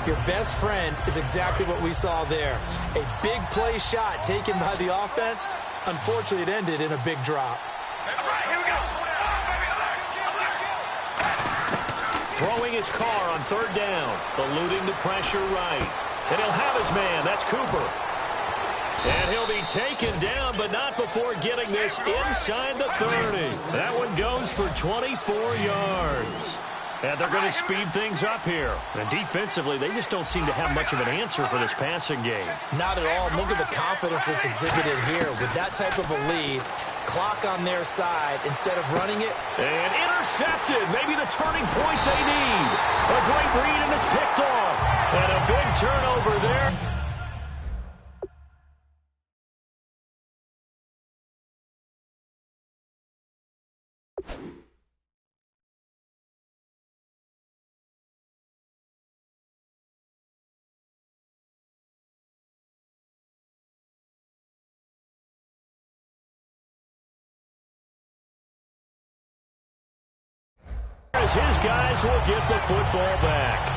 Your best friend is exactly what we saw there. A big play shot taken by the offense. Unfortunately, it ended in a big drop. All right, here we go. Throwing his car on third down, eluding the pressure right. And he'll have his man. That's Cooper. And he'll be taken down, but not before getting this inside the 30. That one goes for 24 yards. And they're going to speed things up here. And defensively, they just don't seem to have much of an answer for this passing game. Not at all. Look at the confidence that's exhibited here. With that type of a lead, clock on their side, instead of running it. And intercepted. Maybe the turning point they need. A great read, and it's picked off. And a big turnover there. As his guys will get the football back.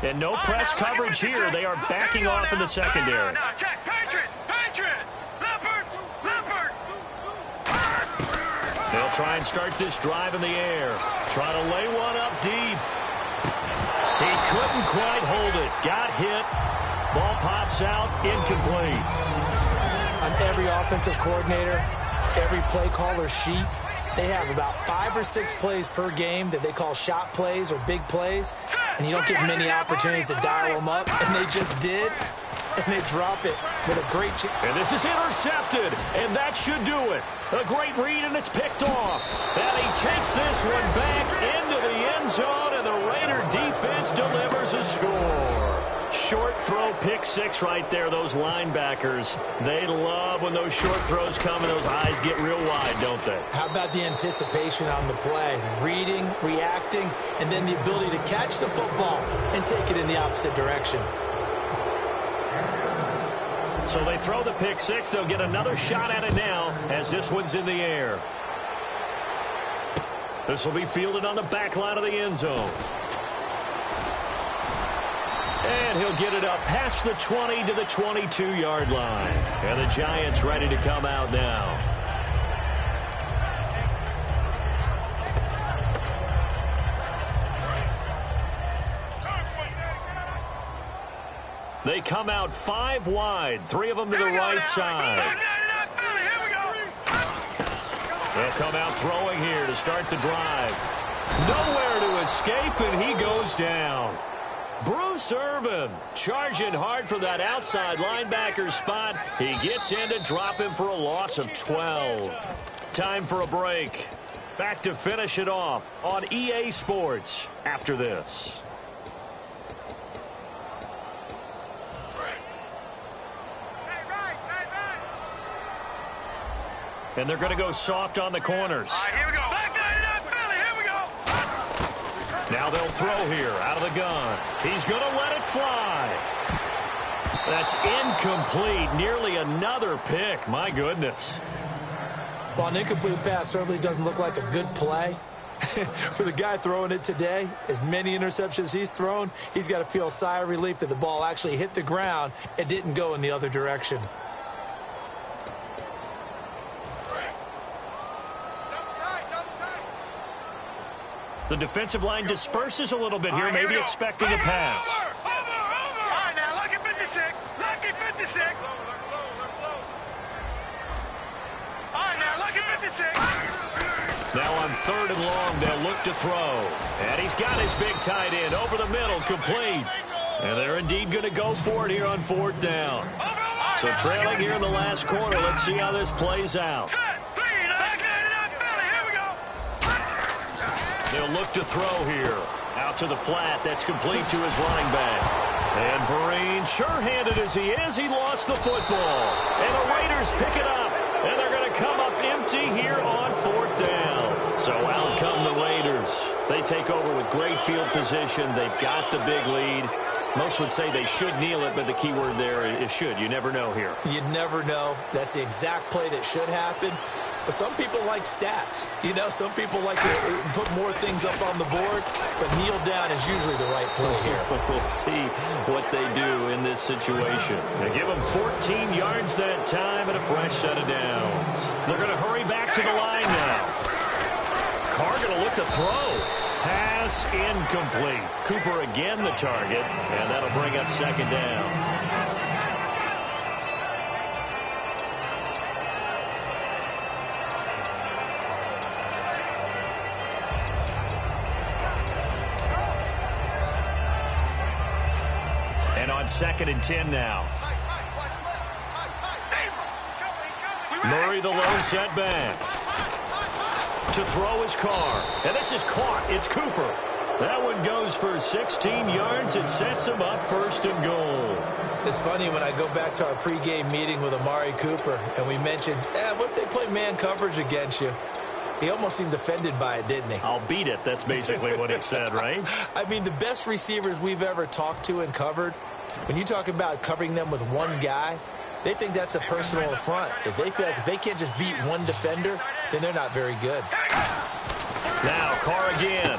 And no press coverage here. They are backing off in the secondary. No, check. Patriots. They'll try and start this drive in the air. Try to lay one up deep. He couldn't quite hold it. Got hit. Ball pops out. Incomplete. On every offensive coordinator, every play caller sheet, they have about 5 or 6 plays per game that they call shot plays or big plays, and you don't get many opportunities to dial them up, and they just did, and they drop it with a great chance. And this is intercepted, and that should do it. A great read, and it's picked off. And he takes this one back into the end zone, and the Raider defense delivers a score. Short throw, pick six right there. Those linebackers, they love when those short throws come and those eyes get real wide, don't they? How about the anticipation on the play? Reading, reacting, and then the ability to catch the football and take it in the opposite direction. So they throw the pick six. They'll get another shot at it now as this one's in the air. This will be fielded on the back line of the end zone. And he'll get it up past the 20 to the 22-yard line. And the Giants ready to come out now. They come out 5 wide, 3 of them to the right side. They'll come out throwing here to start the drive. Nowhere to escape, and he goes down. Bruce Irvin charging hard for that outside linebacker spot. He gets in to drop him for a loss of 12. Time for a break. Back to finish it off on EA Sports after this. And they're going to go soft on the corners. All right, here we go. Back to Philly. Here we go. Now they'll throw here out of the gun. He's going to let it fly. That's incomplete. Nearly another pick. My goodness. Well, an incomplete pass certainly doesn't look like a good play. For the guy throwing it today, as many interceptions he's thrown, he's got to feel a sigh of relief that the ball actually hit the ground and didn't go in the other direction. The defensive line disperses a little bit here, maybe expecting a pass. Over. All right, now, lucky 56. Lucky 56. All right, now, lucky 56. Now on 3rd and long, they'll look to throw. And he's got his big tight end over the middle, complete. And they're indeed going to go for it here on 4th down. So trailing here in the last quarter, let's see how this plays out. They'll look to throw here. Out to the flat. That's complete to his running back. And Vereen, sure-handed as he is, he lost the football. And the Raiders pick it up. And they're going to come up empty here on 4th down. So out come the Raiders. They take over with great field position. They've got the big lead. Most would say they should kneel it, but the key word there is should. You never know here. You never know. That's the exact play that should happen. But some people like stats. You know, some people like to put more things up on the board, but kneel down is usually the right play here. We'll see what they do in this situation. They give them 14 yards that time and a fresh set of downs. They're going to hurry back to the line now. Carr going to look to throw. Pass incomplete. Cooper again the target, and that'll bring up second down. And on 2nd and 10 now. Murray the low setback. To throw his Carr. And this is caught. It's Cooper. That one goes for 16 yards. It sets him up 1st and goal. It's funny when I go back to our pregame meeting with Amari Cooper, and we mentioned, what if they play man coverage against you? He almost seemed offended by it, didn't he? I'll beat it. That's basically what he said, right? I mean, the best receivers we've ever talked to and covered, when you talk about covering them with one guy, they think that's a personal affront. If they feel like if they can't just beat one defender, then they're not very good. Now Carr again.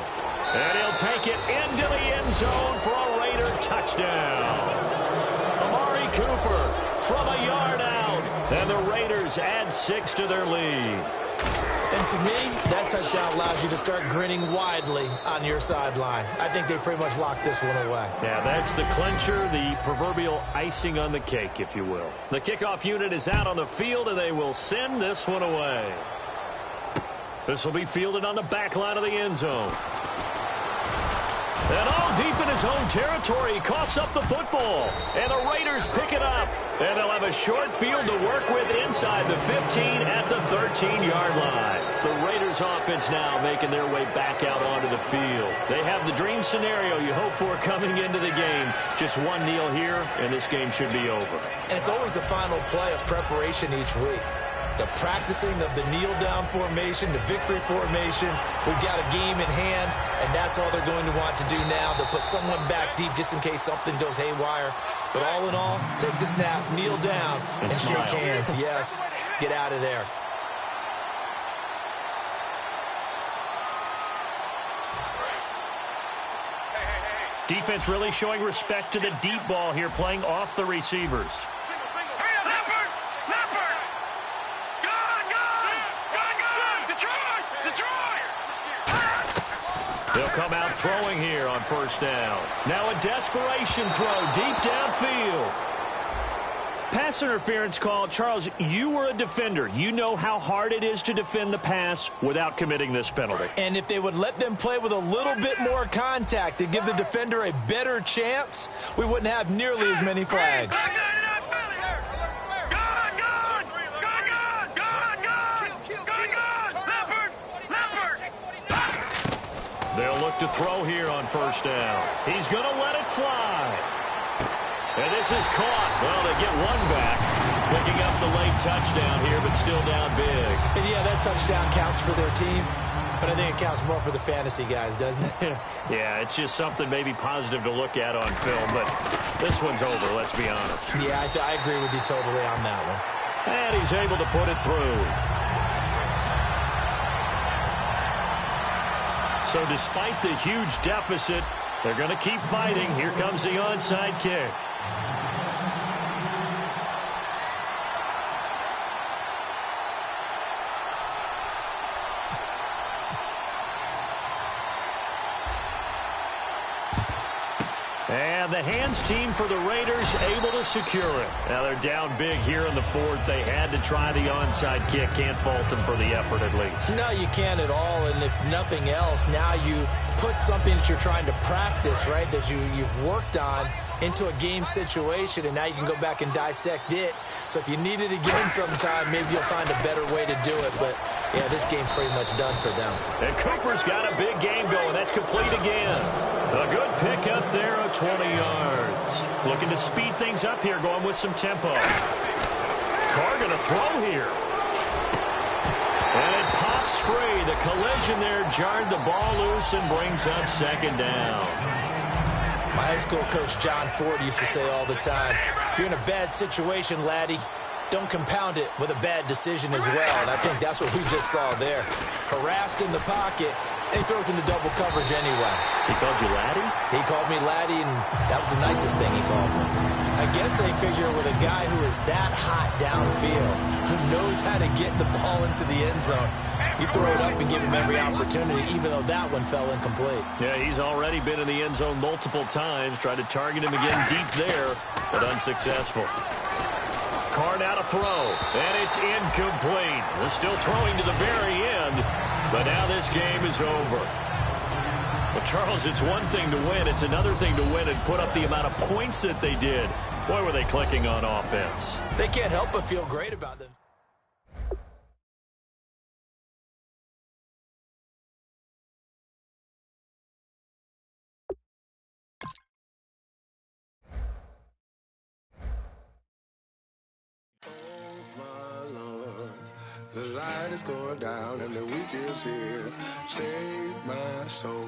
And he'll take it into the end zone for a Raider touchdown. Amari Cooper from a yard out. And the Raiders add 6 to their lead. And to me, that touchdown allows you to start grinning widely on your sideline. I think they pretty much locked this one away. Yeah, that's the clincher, the proverbial icing on the cake, if you will. The kickoff unit is out on the field, and they will send this one away. This will be fielded on the back line of the end zone. And all deep in his own territory, he coughs up the football. And the Raiders pick it up. And they'll have a short field to work with inside the 15 at the 13-yard line. The Raiders offense now making their way back out onto the field. They have the dream scenario you hope for coming into the game. Just one kneel here, and this game should be over. And it's always the final play of preparation each week. The practicing of the kneel-down formation, the victory formation. We've got a game in hand, and that's all they're going to want to do now. They'll put someone back deep just in case something goes haywire. But all in all, take the snap, kneel down, and shake hands. Yes, get out of there. Defense really showing respect to the deep ball here, playing off the receivers. They'll come out throwing here on 1st down. Now a desperation throw deep downfield. Pass interference call. Charles, you were a defender. You know how hard it is to defend the pass without committing this penalty. And if they would let them play with a little bit more contact to give the defender a better chance, we wouldn't have nearly as many flags. They'll look to throw here on 1st down. He's going to let it fly. And this is caught. Well, they get one back. Picking up the late touchdown here, but still down big. And yeah, that touchdown counts for their team, but I think it counts more for the fantasy guys, doesn't it? Yeah, it's just something maybe positive to look at on film, but this one's over, let's be honest. Yeah, I agree with you totally on that one. And he's able to put it through. So despite the huge deficit, they're going to keep fighting. Here comes the onside kick. And the hands team for the Raiders able to secure it. Now they're down big here in the 4th. They had to try the onside kick. Can't fault them for the effort at least. No, you can't at all. And if nothing else, now you've put something that you're trying to practice, right, that you've worked on into a game situation, and now you can go back and dissect it. So if you need it again sometime, maybe you'll find a better way to do it. But, yeah, this game's pretty much done for them. And Cooper's got a big game going. That's complete again. A good pick up there of 20 yards. Looking to speed things up here, going with some tempo. Carr going to throw here. And it pops free. The collision there jarred the ball loose and brings up second down. My high school coach, John Ford, used to say all the time, if you're in a bad situation, laddie, don't compound it with a bad decision as well. And I think that's what we just saw there. Harassed in the pocket, and he throws into double coverage anyway. He called you laddie? He called me laddie, and that was the nicest thing he called me. I guess they figure with a guy who is that hot downfield, who knows how to get the ball into the end zone, you throw it up and give him every opportunity, even though that one fell incomplete. Yeah, he's already been in the end zone multiple times. Tried to target him again deep there, but unsuccessful. Carr now to throw, and it's incomplete. They're still throwing to the very end, but now this game is over. Well, Charles, it's one thing to win. It's another thing to win and put up the amount of points that they did. Boy, were they clicking on offense. They can't help but feel great about them. The light is going down and the week is here. Save my soul.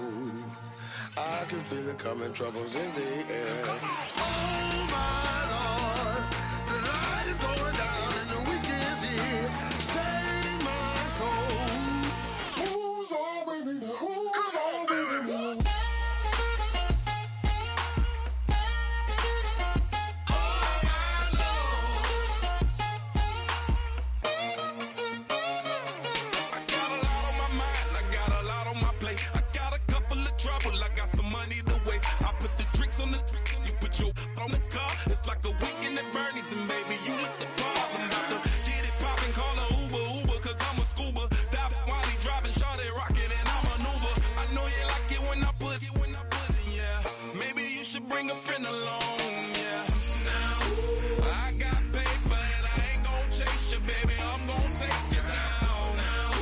I can feel it coming, troubles in the air. Oh my Lord, the light is going down and the week is here. Save my soul. Who's all with me? Who's all with me? On the car, it's like a weekend at Bernie's, and baby, you look the part. I'm about to get it poppin', call a Uber, cause I'm a scuba. Dive while he driving, shawty rockin', and I maneuver. I know you like it when I put it, yeah. Maybe you should bring a friend along, yeah. Now, I got paper and I ain't gon' chase you, baby. I'm gon' take you down. Now,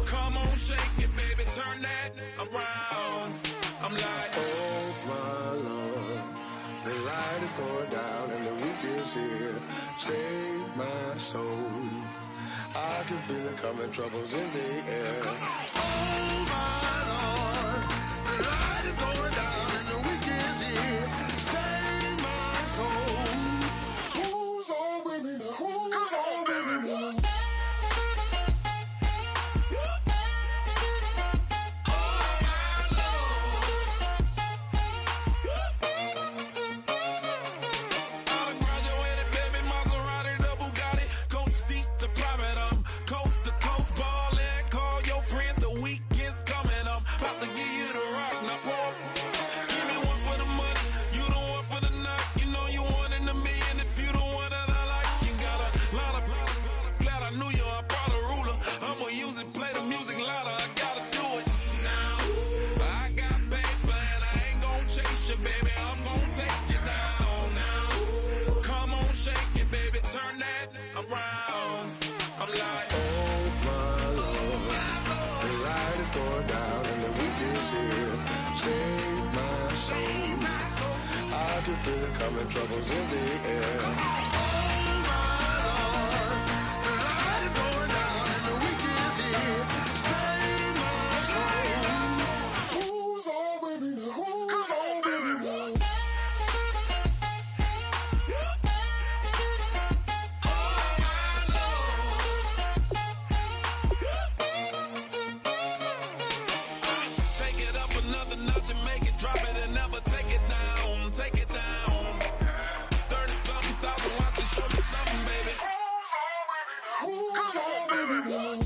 come on, shake it, baby, turn that around. I'm like, oh my Lord. The light is going down and the week is here. Save my soul. I can feel it coming, troubles in the air. Oh my Lord, the light is going down and the week is here. Save my soul. Who's all with me? Who's all with me? Save my soul. I can feel it coming, troubles in the air. Oh my Lord, the light is going down and the week is here. Save my soul. Who's all with me? Who's all with me? Make it, drop it, and never take it down. Take it down. 30-something thousand watching, show me something, baby. Who's all with me?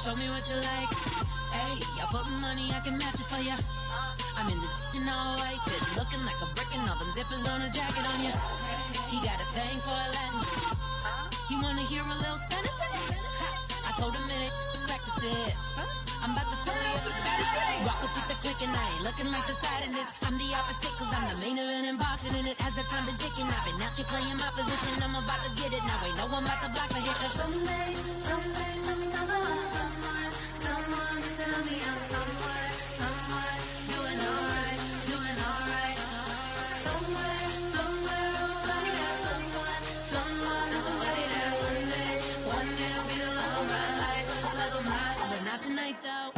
Show me what you like. Hey, I put money, I can match it for ya. I'm in this all white fit, looking like a brick and all them zippers on a jacket on ya. He got a thing for a Latin. He wanna hear a little Spanish in it. told him it ain't practice it. I'm about to fill you up the status. Walk up with the click and I ain't looking like the side in this. I'm the opposite cause I'm the main event and boxing in it. As the time been ticking, I've been out here playing my position. I'm about to get it now. Ain't no one about to block the hit. Cause someday, something come along. Someone to tell me I'm someone doing alright. Somewhere, somebody has someone, somebody that one day will be the love of my life, but not tonight though.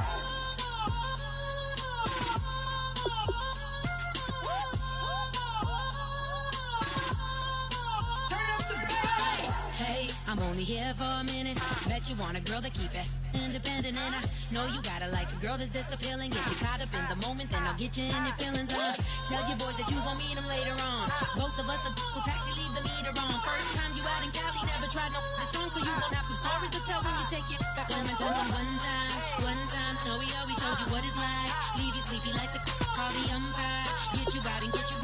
Hey, I'm only here for a minute. Bet you want a girl to keep it independent, and I know you gotta like a girl that's disappealing. Get you caught up in the moment, then I'll get you in your feelings. Tell your boys that you gon' meet them later on. Both of us are so taxi, leave the meter on. First time you out in Cali, never tried no strong, so you gon' have some stories to tell when you take it back home and tell them one time, Snowy always showed you what it's like. Leave you sleepy like the call the umpire. Get you out and get you